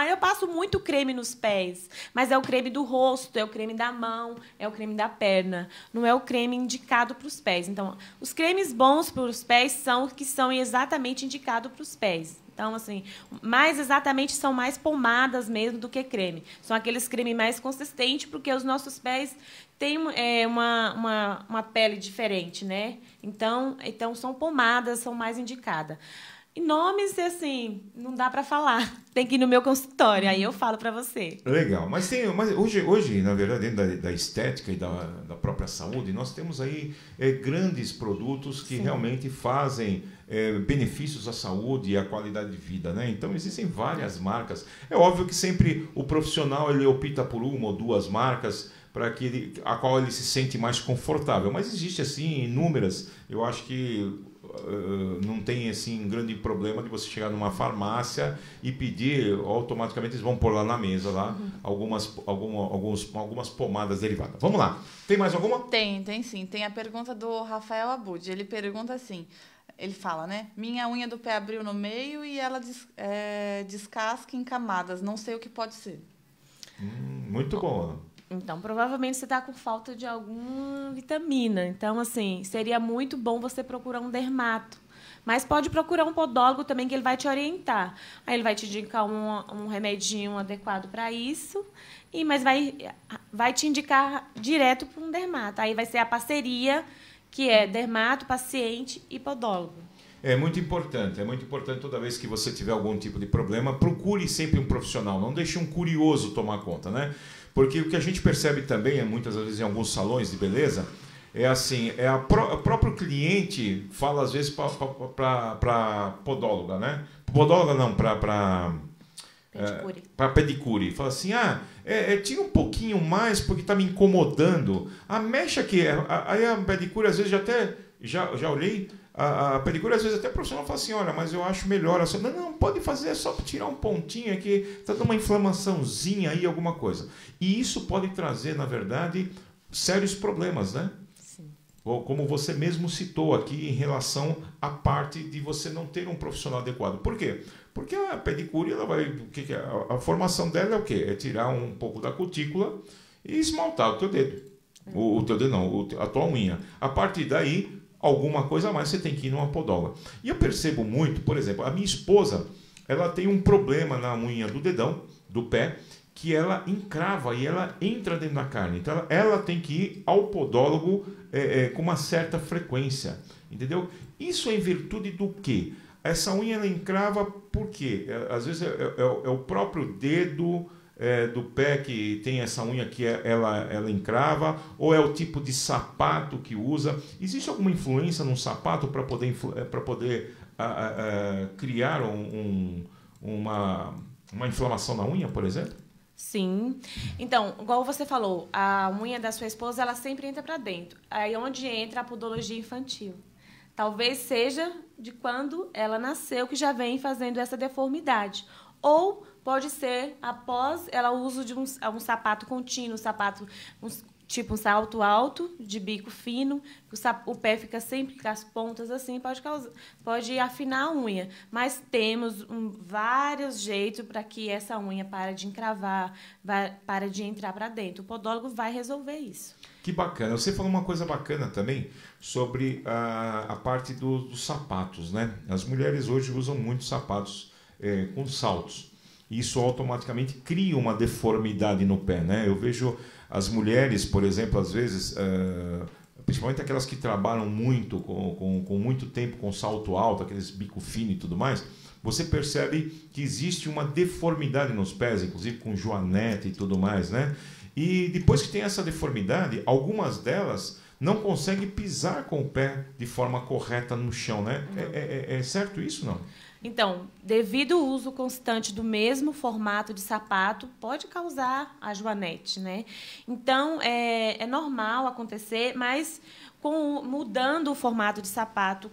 eu passo muito creme nos pés, mas é o creme do rosto, é o creme da mão, é o creme da perna, não é o creme indicado para os pés. Então, os cremes bons para os pés são os que são exatamente indicados para os pés. Então, assim, mais exatamente são mais pomadas mesmo do que creme. São aqueles cremes mais consistentes, porque os nossos pés têm uma pele diferente, né? Então são pomadas, são mais indicadas. E nomes, assim, não dá para falar. Tem que ir no meu consultório, aí eu falo para você. Legal. Mas hoje, na verdade, dentro da estética e da própria saúde, nós temos aí grandes produtos que realmente fazem benefícios à saúde e à qualidade de vida, né? Então, existem várias marcas. É óbvio que sempre o profissional ele opta por uma ou duas marcas para a qual ele se sente mais confortável. Mas existe, assim, inúmeras. Eu acho que não tem assim grande problema de você chegar numa farmácia e pedir, automaticamente eles vão pôr lá na mesa lá algumas pomadas derivadas. Vamos lá. Tem mais alguma? Tem sim. Tem a pergunta do Rafael Abud. Ele pergunta assim, ele fala, né? Minha unha do pé abriu no meio e ela descasca em camadas. Não sei o que pode ser. Muito bom. Então, provavelmente você está com falta de alguma vitamina. Então, assim, seria muito bom você procurar um dermato. Mas pode procurar um podólogo também, que ele vai te orientar. Aí ele vai te indicar um remedinho adequado para isso, mas vai te indicar direto para um dermato. Aí vai ser a parceria, que é dermato, paciente e podólogo. É muito importante toda vez que você tiver algum tipo de problema, procure sempre um profissional, não deixe um curioso tomar conta, né? Porque o que a gente percebe também, muitas vezes em alguns salões de beleza, é assim, o próprio cliente fala às vezes para podóloga, né? Podóloga não, para pedicure. Fala assim, tira um pouquinho mais porque está me incomodando. Mexe aqui. Aí a pedicure às vezes já olhei, a pedicure às vezes até o profissional fala assim, olha, mas eu acho melhor assim. Não, pode fazer, é só tirar um pontinho aqui, está dando uma inflamaçãozinha aí, alguma coisa. E isso pode trazer, na verdade, sérios problemas, né? Sim. Como você mesmo citou aqui em relação à parte de você não ter um profissional adequado. Por quê? Porque a pedicure, ela vai, a formação dela é o quê? É tirar um pouco da cutícula e esmaltar o teu dedo. O teu dedo não, a tua unha. A partir daí, alguma coisa a mais você tem que ir numa podóloga. E eu percebo muito, por exemplo, a minha esposa, ela tem um problema na unha do dedão, do pé, que ela encrava e ela entra dentro da carne. Então ela tem que ir ao podólogo com uma certa frequência, entendeu? Isso é em virtude do quê? Essa unha ela encrava por quê? Às vezes é o próprio dedo do pé que tem essa unha que ela encrava, ou é o tipo de sapato que usa. Existe alguma influência no sapato para poder criar uma inflamação na unha, por exemplo? Sim. Então, igual você falou, a unha da sua esposa, ela sempre entra para dentro. Aí onde entra a podologia infantil. Talvez seja de quando ela nasceu que já vem fazendo essa deformidade. Ou pode ser após ela o uso de um sapato contínuo, tipo um salto alto, de bico fino, o pé fica sempre com as pontas assim, pode afinar a unha. Mas temos vários jeitos para que essa unha pare de encravar, pare de entrar para dentro. O podólogo vai resolver isso. Que bacana. Você falou uma coisa bacana também sobre a parte dos sapatos, né? As mulheres hoje usam muito sapatos com saltos. Isso automaticamente cria uma deformidade no pé, né? Eu vejo as mulheres, por exemplo, às vezes, principalmente aquelas que trabalham muito, com muito tempo com salto alto, aqueles bico fino e tudo mais, você percebe que existe uma deformidade nos pés, inclusive com joanete e tudo mais, né? E depois que tem essa deformidade, algumas delas não conseguem pisar com o pé de forma correta no chão, né? É certo isso, não? Então, devido ao uso constante do mesmo formato de sapato, pode causar a joanete, né? Então, é normal acontecer, mas mudando o formato de sapato,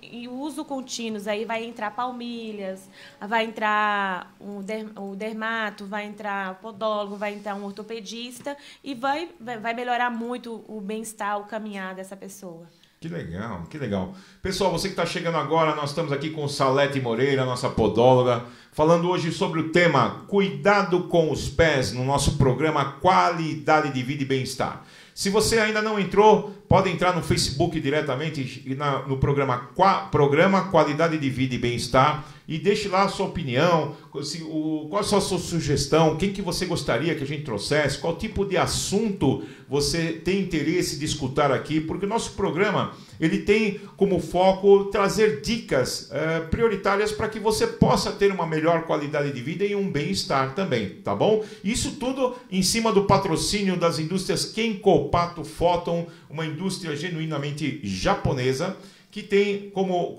e uso contínuo, aí vai entrar palmilhas, vai entrar o dermato, vai entrar o podólogo, vai entrar um ortopedista e vai melhorar muito o bem-estar, o caminhar dessa pessoa. Que legal, que legal. Pessoal, você que está chegando agora, nós estamos aqui com Salete Moreira, nossa podóloga, falando hoje sobre o tema Cuidado com os Pés, no nosso programa Qualidade de Vida e Bem-Estar. Se você ainda não entrou, pode entrar no Facebook diretamente no programa Qualidade de Vida e Bem-Estar e deixe lá a sua opinião, qual a sua sugestão, quem que você gostaria que a gente trouxesse, qual tipo de assunto você tem interesse de escutar aqui, porque o nosso programa ele tem como foco trazer dicas prioritárias para que você possa ter uma melhor qualidade de vida e um bem-estar também, tá bom? Isso tudo em cima do patrocínio das indústrias Kenko Pato Photon, uma indústria genuinamente japonesa, que tem como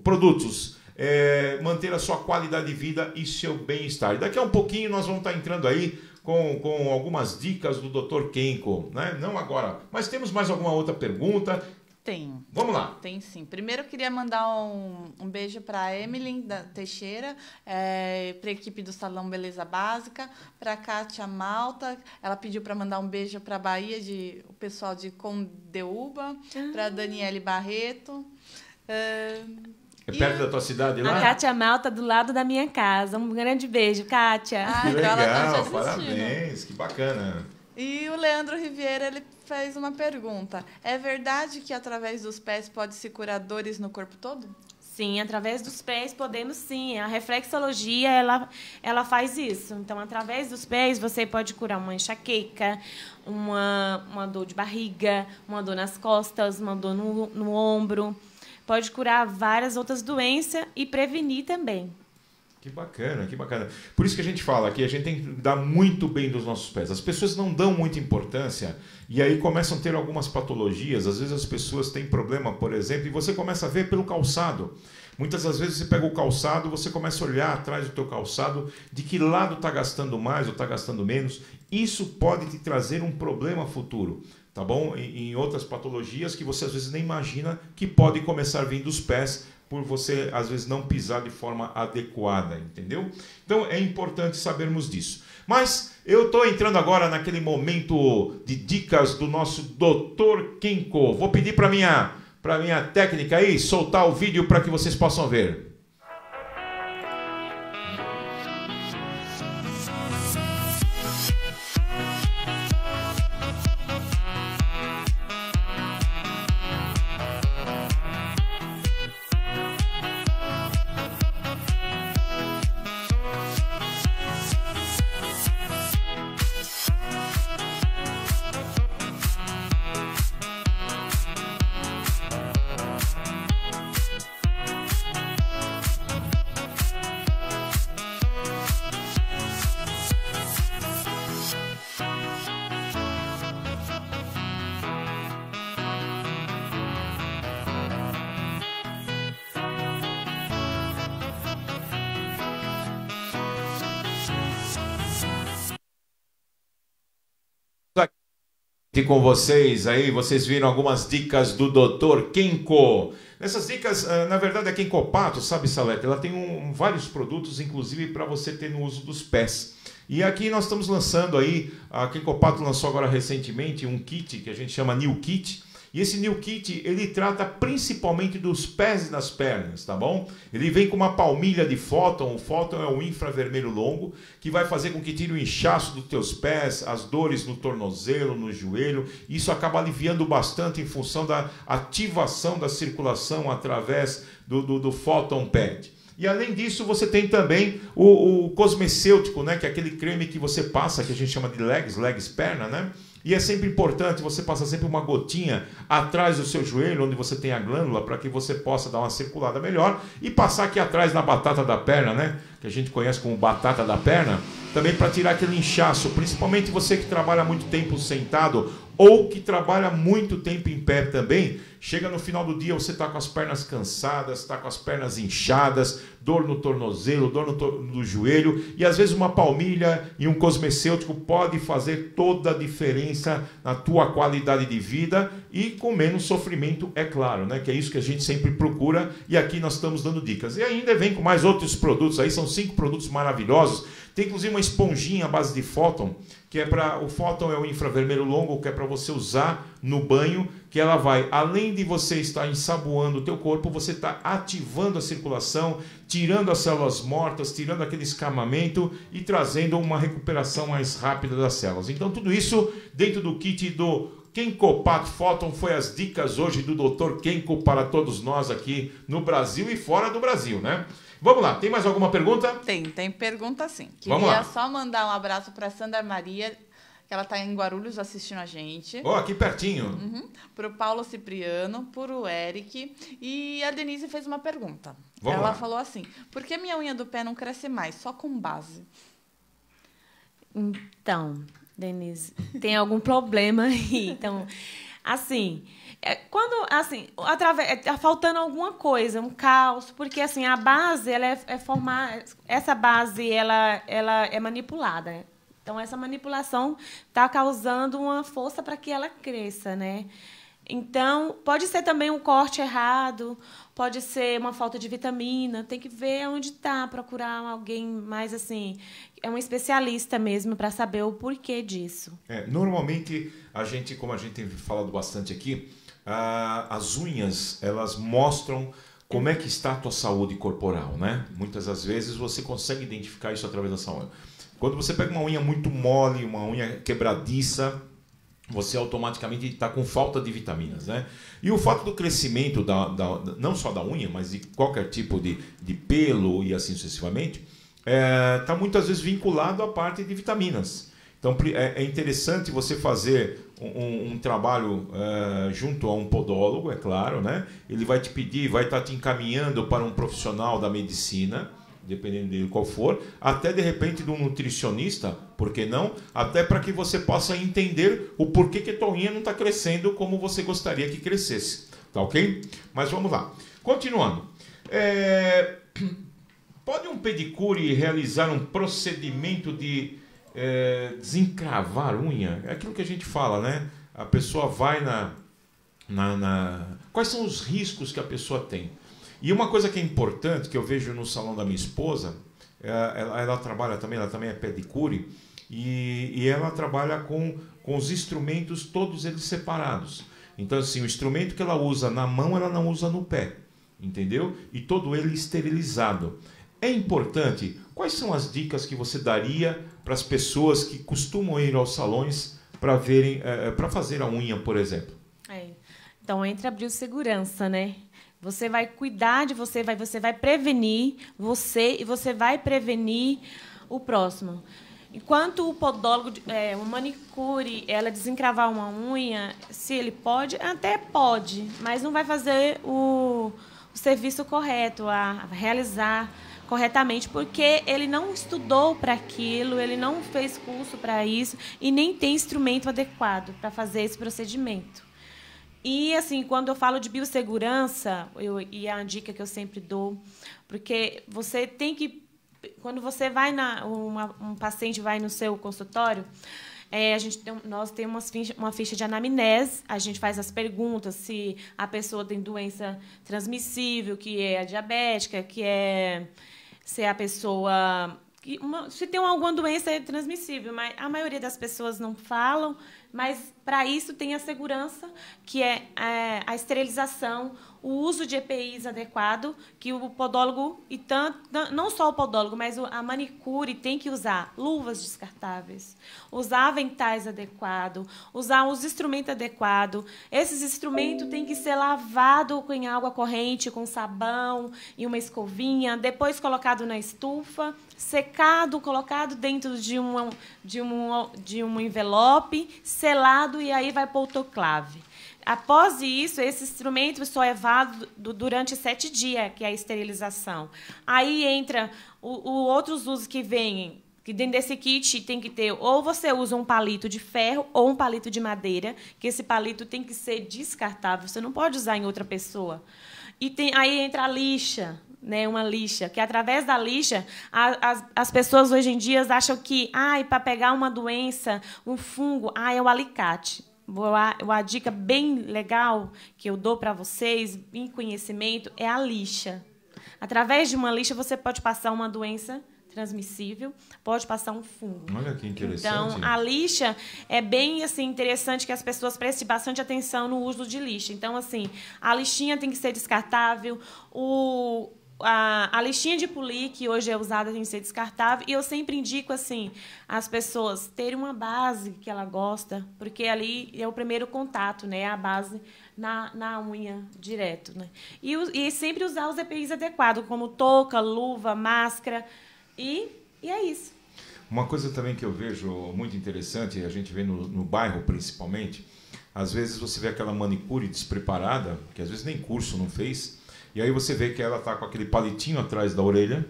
produtos manter a sua qualidade de vida e seu bem-estar. E daqui a um pouquinho nós vamos estar entrando aí com algumas dicas do Dr. Kenko, né? Não agora, mas temos mais alguma outra pergunta? Tem. Vamos lá. Tem sim. Primeiro eu queria mandar um beijo para a Emily Teixeira, para a equipe do Salão Beleza Básica, para a Kátia Malta. Ela pediu para mandar um beijo para a Bahia, o pessoal de Condeúba, para a Daniele Barreto. É perto da tua cidade lá? A Kátia Malta, do lado da minha casa. Um grande beijo, Kátia. Que Então ela tá te legal, assistindo. parabéns, que bacana. E o Leandro Riviera, ele fez uma pergunta. É verdade que através dos pés pode-se curar dores no corpo todo? Sim, através dos pés podemos sim. A reflexologia, ela faz isso. Então, através dos pés, você pode curar uma enxaqueca, uma dor de barriga, uma dor nas costas, uma dor no ombro. Pode curar várias outras doenças e prevenir também. Que bacana, que bacana. Por isso que a gente fala que a gente tem que dar muito bem dos nossos pés. As pessoas não dão muita importância e aí começam a ter algumas patologias. Às vezes as pessoas têm problema, por exemplo, e você começa a ver pelo calçado. Muitas das vezes você pega o calçado, você começa a olhar atrás do teu calçado, de que lado está gastando mais ou está gastando menos. Isso pode te trazer um problema futuro, tá bom? Em outras patologias que você às vezes nem imagina que pode começar a vir dos pés, por você, às vezes, não pisar de forma adequada, entendeu? Então, é importante sabermos disso. Mas eu estou entrando agora naquele momento de dicas do nosso Dr. Kenko. Vou pedir para minha técnica aí soltar o vídeo para que vocês possam ver. Com vocês aí, vocês viram algumas dicas do Dr. Kenko. Nessas dicas, na verdade, a Kenkopato, sabe, Salete? Ela tem vários produtos, inclusive para você ter no uso dos pés. E aqui nós estamos lançando aí, a Kenkopato lançou agora recentemente um kit que a gente chama New Kit. E esse New Kit, ele trata principalmente dos pés e das pernas, tá bom? Ele vem com uma palmilha de fóton. O fóton é um infravermelho longo, que vai fazer com que tire o inchaço dos teus pés, as dores no tornozelo, no joelho. Isso acaba aliviando bastante em função da ativação da circulação através do Photon Pad. E além disso, você tem também o cosmecêutico, né? Que é aquele creme que você passa, que a gente chama de legs perna, né? E é sempre importante você passar sempre uma gotinha atrás do seu joelho, onde você tem a glândula, para que você possa dar uma circulada melhor. E passar aqui atrás na batata da perna, né? Que a gente conhece como batata da perna. Também para tirar aquele inchaço, principalmente você que trabalha muito tempo sentado ou que trabalha muito tempo em pé também. Chega no final do dia, você está com as pernas cansadas, está com as pernas inchadas, dor no tornozelo, dor no joelho, e às vezes uma palmilha e um cosmecêutico pode fazer toda a diferença na tua qualidade de vida e com menos sofrimento, é claro, né? Que é isso que a gente sempre procura, e aqui nós estamos dando dicas. E ainda vem com mais outros produtos aí, são 5 produtos maravilhosos. Tem inclusive uma esponjinha à base de fóton, que é para... O fóton é o infravermelho longo, que é para você usar no banho, que ela vai, além de você estar ensaboando o teu corpo, você está ativando a circulação, tirando as células mortas, tirando aquele escamamento e trazendo uma recuperação mais rápida das células. Então tudo isso dentro do kit do Kenkopato Photon foi as dicas hoje do Dr. Kenko para todos nós aqui no Brasil e fora do Brasil, né? Vamos lá, tem mais alguma pergunta? Tem pergunta sim. Vamos lá. Queria só mandar um abraço para Sandra Maria, que ela está em Guarulhos assistindo a gente. Oh, aqui pertinho. Para o Paulo Cipriano, para o Eric. E a Denise fez uma pergunta. Vamos ela lá. falou assim, por que minha unha do pé não cresce mais, só com base? Então, Denise, tem algum problema aí. Então, assim... Quando, assim, tá faltando alguma coisa, um cálcio, porque, assim, a base, ela é formar... Essa base, ela é manipulada. Então, essa manipulação está causando uma força para que ela cresça, né? Então, pode ser também um corte errado, pode ser uma falta de vitamina, tem que ver onde está, procurar alguém mais assim, é um especialista mesmo para saber o porquê disso. Normalmente, como a gente tem falado bastante aqui, as unhas, elas mostram como é que está a tua saúde corporal, né? Muitas das vezes você consegue identificar isso através dessa unha. Quando você pega uma unha muito mole, uma unha quebradiça, você automaticamente está com falta de vitaminas, né? E o fato do crescimento, não só da unha, mas de qualquer tipo de pelo e assim sucessivamente, está muitas vezes vinculado à parte de vitaminas. Então é interessante você fazer um trabalho junto a um podólogo, é claro, né? Ele vai te pedir, vai estar te encaminhando para um profissional da medicina, dependendo dele qual for, até de repente de um nutricionista, por que não? Até para que você possa entender o porquê que a tua unha não está crescendo como você gostaria que crescesse. Tá ok? Mas vamos lá. Continuando. Pode um pedicure realizar um procedimento de desencravar unha? É aquilo que a gente fala, né? A pessoa vai Quais são os riscos que a pessoa tem? E uma coisa que é importante, que eu vejo no salão da minha esposa, ela trabalha também, ela também é pedicure, e ela trabalha com os instrumentos, todos eles separados. Então, assim, o instrumento que ela usa na mão, ela não usa no pé, entendeu? E todo ele esterilizado. É importante. Quais são as dicas que você daria para as pessoas que costumam ir aos salões para fazer a unha, por exemplo? Então, entra a biossegurança, né? Você vai cuidar de você vai prevenir você e você vai prevenir o próximo. Enquanto o podólogo, o manicure, ela desencravar uma unha, se ele pode, até pode, mas não vai fazer o serviço correto, a realizar corretamente, porque ele não estudou para aquilo, ele não fez curso para isso e nem tem instrumento adequado para fazer esse procedimento. E, assim, quando eu falo de biossegurança, e é uma dica que eu sempre dou, porque você tem que... Quando você vai um paciente vai no seu consultório, nós temos uma ficha de anamnese, a gente faz as perguntas se a pessoa tem doença transmissível, que é a diabética, se a pessoa... se tem alguma doença transmissível, mas a maioria das pessoas não falam, mas para isso tem a segurança, que é a esterilização, o uso de EPIs adequado, que o podólogo, não só o podólogo, mas a manicure tem que usar luvas descartáveis, usar aventais adequados, usar os instrumentos adequados. Esses instrumentos têm que ser lavados em água corrente, com sabão e uma escovinha, depois colocado na estufa, secado, colocado dentro de um envelope, selado, e aí vai para o autoclave. Após isso, esse instrumento só é válido durante 7 dias, que é a esterilização. Aí entra outros usos que vêm, que dentro desse kit tem que ter, ou você usa um palito de ferro ou um palito de madeira, que esse palito tem que ser descartável, você não pode usar em outra pessoa. E aí entra a lixa, né, uma lixa, que através da lixa, as pessoas hoje em dia acham que para pegar uma doença, um fungo, é o alicate. A dica bem legal que eu dou para vocês, em conhecimento, é a lixa. Através de uma lixa, você pode passar uma doença transmissível, pode passar um fungo. Olha que interessante. Então, a lixa é bem assim, interessante que as pessoas prestem bastante atenção no uso de lixa. Então, assim, a lixinha tem que ser descartável, a lixinha de polir, que hoje é usada, tem que ser descartável. E eu sempre indico assim, as pessoas terem uma base que ela gosta, porque ali é o primeiro contato, né? A base na unha direto, né? E sempre usar os EPIs adequados, como touca, luva, máscara. E é isso. Uma coisa também que eu vejo muito interessante, a gente vê no bairro principalmente, às vezes você vê aquela manicure despreparada, que às vezes nem curso não fez, e aí você vê que ela está com aquele palitinho atrás da orelha,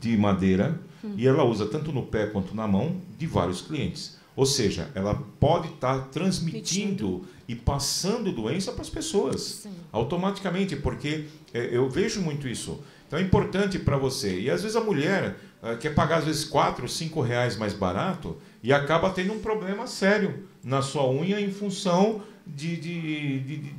de madeira, e ela usa tanto no pé quanto na mão de vários clientes. Ou seja, ela pode estar transmitindo e passando doença para as pessoas. Sim. Automaticamente, porque eu vejo muito isso. Então é importante para você. E às vezes a mulher quer pagar às vezes 4 ou 5 reais mais barato e acaba tendo um problema sério na sua unha em função de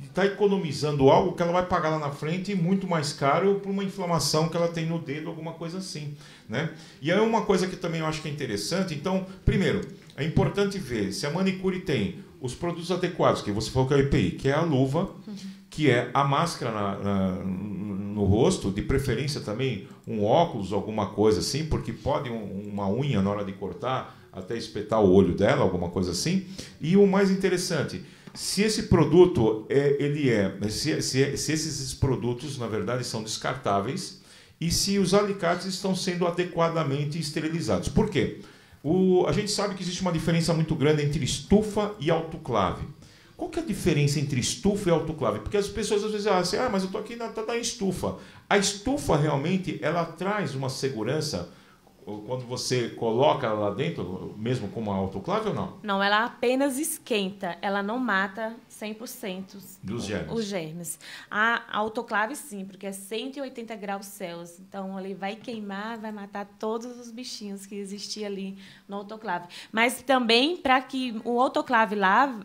estar economizando algo que ela vai pagar lá na frente muito mais caro por uma inflamação que ela tem no dedo, alguma coisa assim, né? E aí uma coisa que também eu acho que é interessante, então, primeiro, é importante ver se a manicure tem os produtos adequados, que você falou que é o EPI, que é a luva, que é a máscara no rosto, de preferência também um óculos, alguma coisa assim, porque pode uma unha na hora de cortar até espetar o olho dela, alguma coisa assim. E o mais interessante, se esse produto se esses produtos na verdade são descartáveis e se os alicates estão sendo adequadamente esterilizados. Por quê? A gente sabe que existe uma diferença muito grande entre estufa e autoclave. Qual que é a diferença entre estufa e autoclave? Porque as pessoas às vezes dizem, mas eu estou aqui na estufa. A estufa realmente ela traz uma segurança quando você coloca ela lá dentro, mesmo com uma autoclave ou não? Não, ela apenas esquenta, ela não mata 100% dos germes. Os germes. A autoclave sim, porque é 180 graus Celsius, então ele vai queimar, vai matar todos os bichinhos que existiam ali no autoclave. Mas também, para que o autoclave lá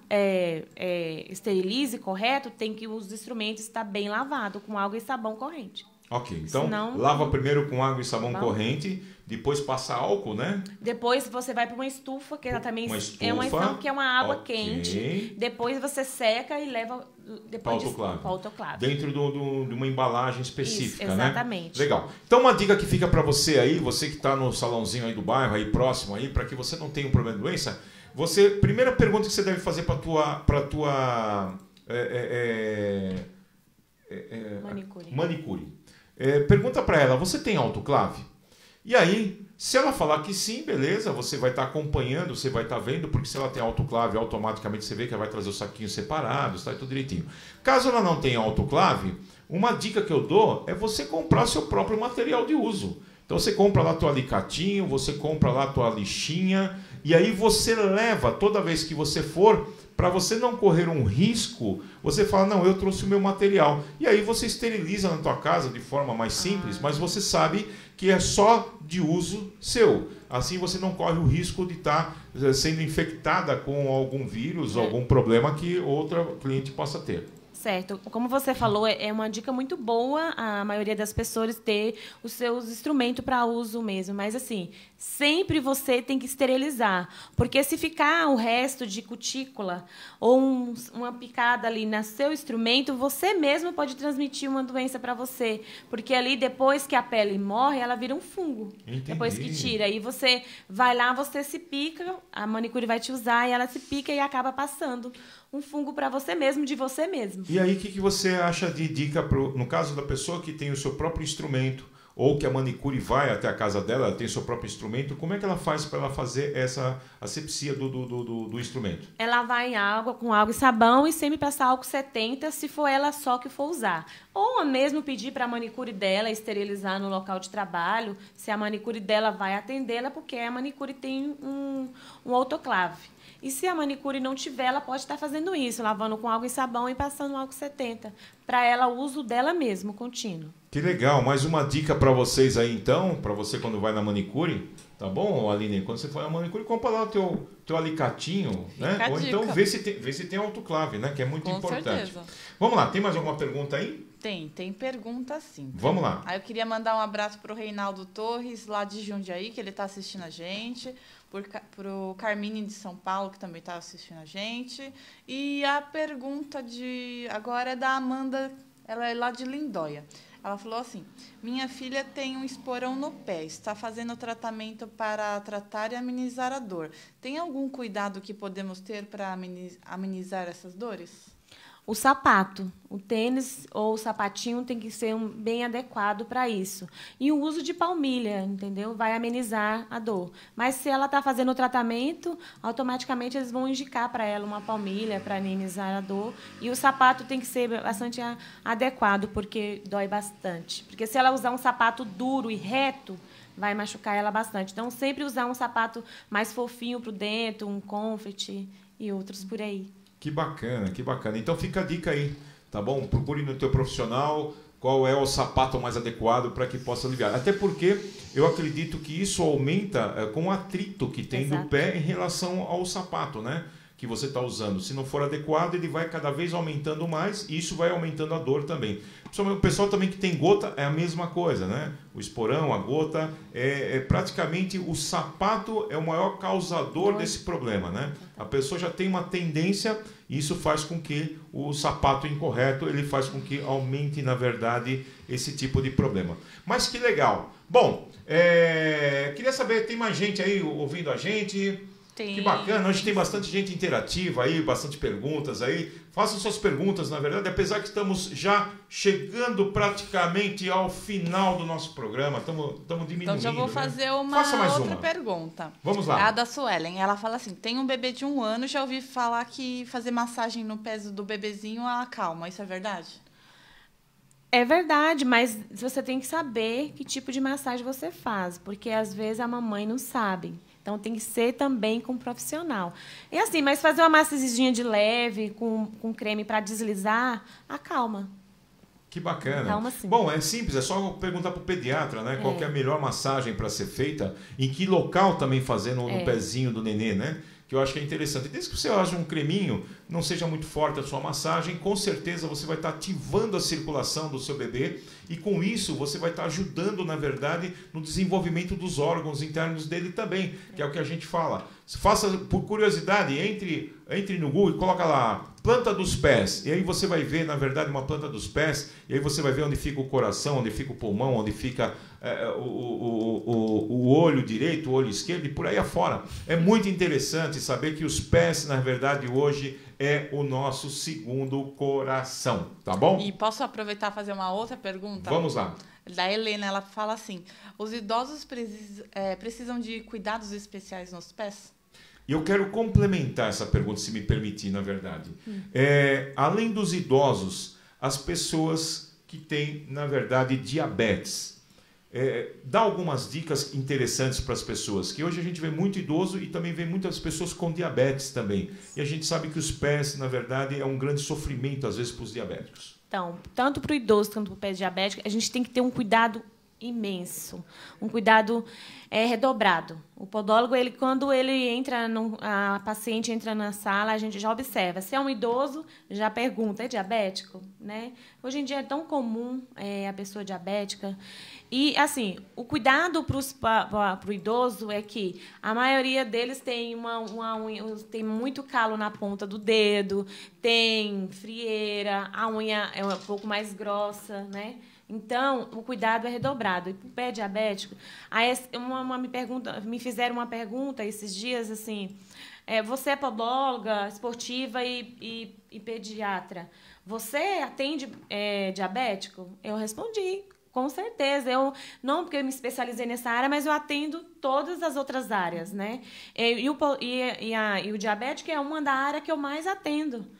esterilize correto, tem que os instrumentos estar bem lavados, com água e sabão corrente. Ok, então lava primeiro com água e sabão corrente, depois passa álcool, né? Depois você vai para uma estufa, que ela também é uma estufa, que é uma água quente. Depois você seca e leva para o autoclave. Dentro de uma embalagem específica, isso, exatamente. Né? Legal. Então uma dica que fica para você aí, você que está no salãozinho aí do bairro, aí próximo aí, para que você não tenha um problema de doença, primeira pergunta que você deve fazer para tua manicure. Pergunta para ela, você tem autoclave? E aí, se ela falar que sim, beleza, você vai estar acompanhando, você vai estar vendo, porque se ela tem autoclave, automaticamente você vê que ela vai trazer os saquinhos separados, tá tudo direitinho. Caso ela não tenha autoclave, uma dica que eu dou é você comprar seu próprio material de uso. Então você compra lá teu alicatinho, você compra lá tua lixinha, e aí você leva toda vez que você for, para você não correr um risco, você fala, não, eu trouxe o meu material. E aí você esteriliza na tua casa de forma mais simples, mas você sabe que é só de uso seu. Assim você não corre o risco de estar sendo infectada com algum vírus, algum problema que outra cliente possa ter. Certo. Como você falou, é uma dica muito boa a maioria das pessoas ter os seus instrumentos para uso mesmo. Mas, assim, sempre você tem que esterilizar. Porque se ficar o resto de cutícula ou uma picada ali no seu instrumento, você mesmo pode transmitir uma doença para você. Porque ali, depois que a pele morre, ela vira um fungo. Entendi. Depois que tira. Aí você vai lá, você se pica, a manicure vai te usar e ela se pica e acaba passando um fungo para você mesmo, de você mesmo. E aí, o que você acha de dica, no caso da pessoa que tem o seu próprio instrumento, ou que a manicure vai até a casa dela, ela tem o seu próprio instrumento, como é que ela faz para ela fazer essa asepsia do instrumento? Ela vai com água e sabão e sempre passar álcool 70, se for ela só que for usar. Ou mesmo pedir para a manicure dela esterilizar no local de trabalho, se a manicure dela vai atendê-la, porque a manicure tem um autoclave. E se a manicure não tiver, ela pode estar fazendo isso, lavando com água e sabão e passando álcool 70, para ela o uso dela mesmo, contínuo. Que legal, mais uma dica para vocês aí então, para você quando vai na manicure, tá bom, Aline? Quando você for na manicure, compra lá o teu alicatinho, né? Ou então vê se tem autoclave, né? Que é muito importante. Certeza. Vamos lá, tem mais alguma pergunta aí? Tem pergunta sim. Vamos lá. Aí eu queria mandar um abraço para o Reinaldo Torres, lá de Jundiaí, que ele está assistindo a gente. Para o Carmine de São Paulo, que também está assistindo a gente. E a pergunta agora é da Amanda, ela é lá de Lindóia. Ela falou assim, minha filha tem um esporão no pé, está fazendo tratamento para tratar e amenizar a dor. Tem algum cuidado que podemos ter para amenizar essas dores? O sapato, o tênis ou o sapatinho tem que ser bem adequado para isso. E o uso de palmilha, entendeu? Vai amenizar a dor. Mas se ela está fazendo o tratamento, automaticamente eles vão indicar para ela uma palmilha para amenizar a dor. E o sapato tem que ser bastante adequado, porque dói bastante. Porque se ela usar um sapato duro e reto, vai machucar ela bastante. Então, sempre usar um sapato mais fofinho para o dentro, um Comfort e outros por aí. Que bacana, que bacana. Então fica a dica aí, tá bom? Procure no teu profissional qual é o sapato mais adequado para que possa aliviar. Até porque eu acredito que isso aumenta com o atrito que tem do pé em relação ao sapato, né? que você está usando. Se não for adequado, ele vai cada vez aumentando mais e isso vai aumentando a dor também. O pessoal também que tem gota é a mesma coisa, né? O esporão, a gota, praticamente o sapato é o maior causador desse problema, né? A pessoa já tem uma tendência e isso faz com que o sapato incorreto, ele faz com que aumente, na verdade, esse tipo de problema. Mas que legal! Bom, queria saber, tem mais gente aí ouvindo a gente? Tem. Que bacana, hoje tem bastante gente interativa aí, bastante perguntas aí. Façam suas perguntas, na verdade, apesar que estamos já chegando praticamente ao final do nosso programa, estamos diminuindo. Então já vou fazer outra pergunta. Vamos lá. A da Suelen, ela fala assim, tem um bebê de 1 ano, já ouvi falar que fazer massagem no pé do bebezinho acalma, isso é verdade? É verdade, mas você tem que saber que tipo de massagem você faz, porque às vezes a mamãe não sabe. Então, tem que ser também com um profissional. E assim, mas fazer uma massagenzinha de leve, com creme para deslizar, acalma. Que bacana. Calma, sim. Bom, é simples, é só perguntar para o pediatra, né? Qual que é a melhor massagem para ser feita, em que local também fazer no pezinho do nenê, né? Que eu acho que é interessante. Desde que você use um creminho, não seja muito forte a sua massagem, com certeza você vai estar ativando a circulação do seu bebê e com isso você vai estar ajudando, na verdade, no desenvolvimento dos órgãos internos dele também, que é o que a gente fala. Faça, por curiosidade, entre no Google e coloca lá, planta dos pés, e aí você vai ver, na verdade, uma planta dos pés, e aí você vai ver onde fica o coração, onde fica o pulmão, onde fica o olho direito, o olho esquerdo e por aí afora. É muito interessante saber que os pés, na verdade, hoje é o nosso segundo coração, tá bom? E posso aproveitar e fazer uma outra pergunta? Vamos lá. Da Helena, ela fala assim, os idosos precisam de cuidados especiais nos pés? E eu quero complementar essa pergunta, se me permitir, na verdade. Além dos idosos, as pessoas que têm, na verdade, diabetes. Dá algumas dicas interessantes para as pessoas, que hoje a gente vê muito idoso e também vê muitas pessoas com diabetes também. E a gente sabe que os pés, na verdade, é um grande sofrimento, às vezes, para os diabéticos. Então, tanto para o idoso quanto para o pé diabético, a gente tem que ter um cuidado imenso, um cuidado redobrado. O podólogo, quando ele entra, a paciente entra na sala, a gente já observa. Se é um idoso, já pergunta, é diabético? Né? Hoje em dia é tão comum a pessoa diabética. E, assim, o cuidado para o idoso é que a maioria deles tem tem muito calo na ponta do dedo, tem frieira, a unha é um pouco mais grossa, né? Então, o cuidado é redobrado. E para o pé diabético, me fizeram uma pergunta esses dias, assim, você é podóloga, esportiva e pediatra, você atende diabético? Eu respondi, com certeza. Não porque eu me especializei nessa área, mas eu atendo todas as outras áreas, né? E o diabético é uma da área que eu mais atendo.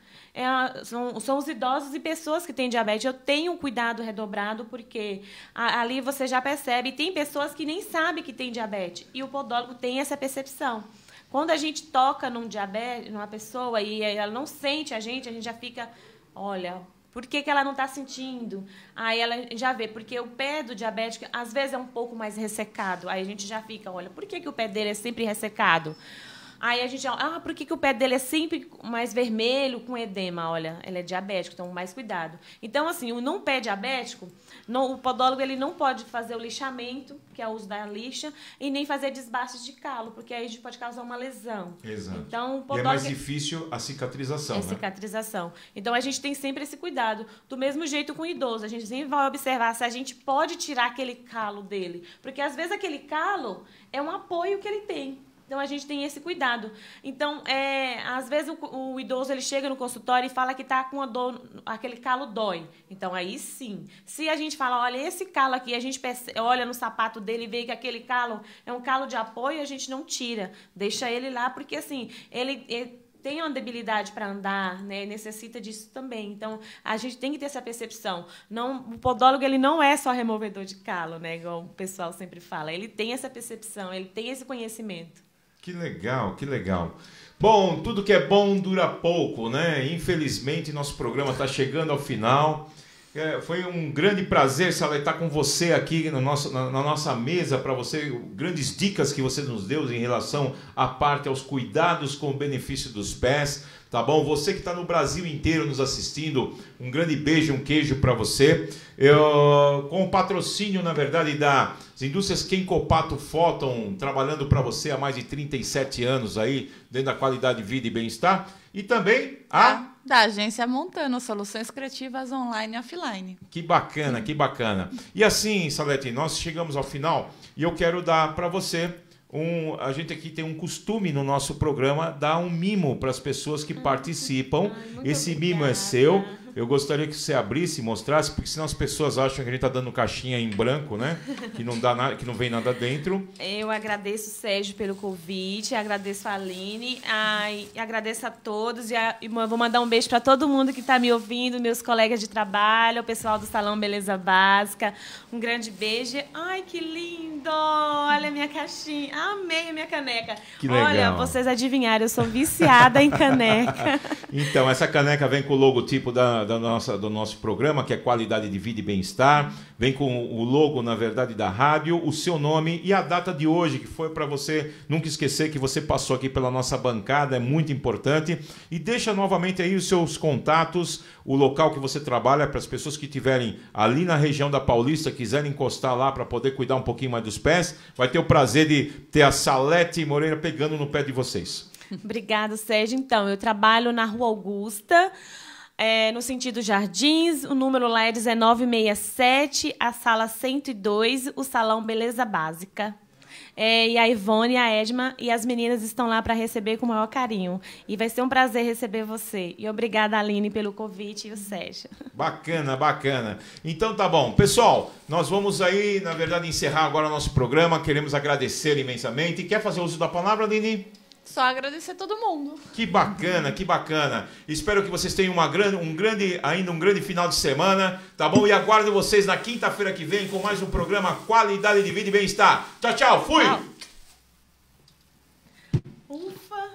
São os idosos e pessoas que têm diabetes. Eu tenho um cuidado redobrado, porque ali você já percebe. Tem pessoas que nem sabem que tem diabetes, e o podólogo tem essa percepção. Quando a gente toca numa pessoa e ela não sente a gente já fica, olha, por que ela não está sentindo? Aí ela já vê, porque o pé do diabético às vezes é um pouco mais ressecado. Aí a gente já fica, olha, por que o pé dele é sempre ressecado? Aí a gente, por que o pé dele é sempre mais vermelho, com edema? Olha, ele é diabético, então mais cuidado. Então, assim, num pé diabético, o podólogo ele não pode fazer o lixamento, que é o uso da lixa, e nem fazer desbaste de calo, porque aí a gente pode causar uma lesão. Exato. Então, o E podólogo é mais difícil a cicatrização, né? Cicatrização. Então, a gente tem sempre esse cuidado. Do mesmo jeito com o idoso, a gente sempre vai observar se a gente pode tirar aquele calo dele, porque às vezes aquele calo é um apoio que ele tem. Então, a gente tem esse cuidado. Então, às vezes, o idoso ele chega no consultório e fala que está com a dor, aquele calo dói. Então, aí sim. Se a gente fala, olha, esse calo aqui, a gente olha no sapato dele e vê que aquele calo é um calo de apoio, a gente não tira. Deixa ele lá, porque, assim, ele tem uma debilidade para andar, né? Necessita disso também. Então, a gente tem que ter essa percepção. O podólogo ele não é só removedor de calo, né? Igual o pessoal sempre fala. Ele tem essa percepção, ele tem esse conhecimento. Que legal, que legal. Bom, tudo que é bom dura pouco, né? Infelizmente, nosso programa está chegando ao final. Foi um grande prazer, Salete, estar com você aqui na nossa mesa, para você, grandes dicas que você nos deu em relação à parte aos cuidados com o benefício dos pés, tá bom? Você que está no Brasil inteiro nos assistindo, um grande beijo, um queijo para você. Com o patrocínio, na verdade, das indústrias Kenkopato Photon, trabalhando para você há mais de 37 anos aí, dentro da qualidade de vida e bem-estar. E também da agência Montano, soluções criativas online e offline. Que bacana, que bacana. E assim, Salete, nós chegamos ao final e eu quero dar para você a gente aqui tem um costume no nosso programa dar um mimo para as pessoas que participam. Esse mimo é seu. Eu gostaria que você abrisse e mostrasse, porque senão as pessoas acham que a gente está dando caixinha em branco, né? Que não dá nada, que não vem nada dentro. Eu agradeço, Sérgio, pelo convite, agradeço a Aline, agradeço a todos e vou mandar um beijo para todo mundo que está me ouvindo, meus colegas de trabalho, o pessoal do Salão Beleza Básica. Um grande beijo. Ai, que lindo! Olha a minha caixinha. Amei a minha caneca. Que legal. Olha, vocês adivinharam, eu sou viciada em caneca. Então, essa caneca vem com o logotipo do nosso programa, que é Qualidade de Vida e Bem-Estar. Vem com o logo, na verdade, da rádio, o seu nome e a data de hoje, que foi para você nunca esquecer que você passou aqui pela nossa bancada, é muito importante. E deixa novamente aí os seus contatos, o local que você trabalha, para as pessoas que estiverem ali na região da Paulista, quiserem encostar lá para poder cuidar um pouquinho mais dos pés, vai ter o prazer de ter a Salete Moreira pegando no pé de vocês. Obrigada, Sérgio. Então, eu trabalho na Rua Augusta, no sentido Jardins, o número lá é 1967, a sala 102, o Salão Beleza Básica. E a Ivone, a Edma e as meninas estão lá para receber com o maior carinho. E vai ser um prazer receber você. E obrigada, Aline, pelo convite e o Sérgio. Bacana, bacana. Então tá bom. Pessoal, nós vamos aí, na verdade, encerrar agora o nosso programa. Queremos agradecer imensamente. Quer fazer uso da palavra, Aline? Só agradecer a todo mundo. Que bacana, que bacana. Espero que vocês tenham um grande final de semana, tá bom? E aguardo vocês na quinta-feira que vem com mais um programa Qualidade de Vida e Bem-Estar. Tchau, tchau. Fui! Ufa!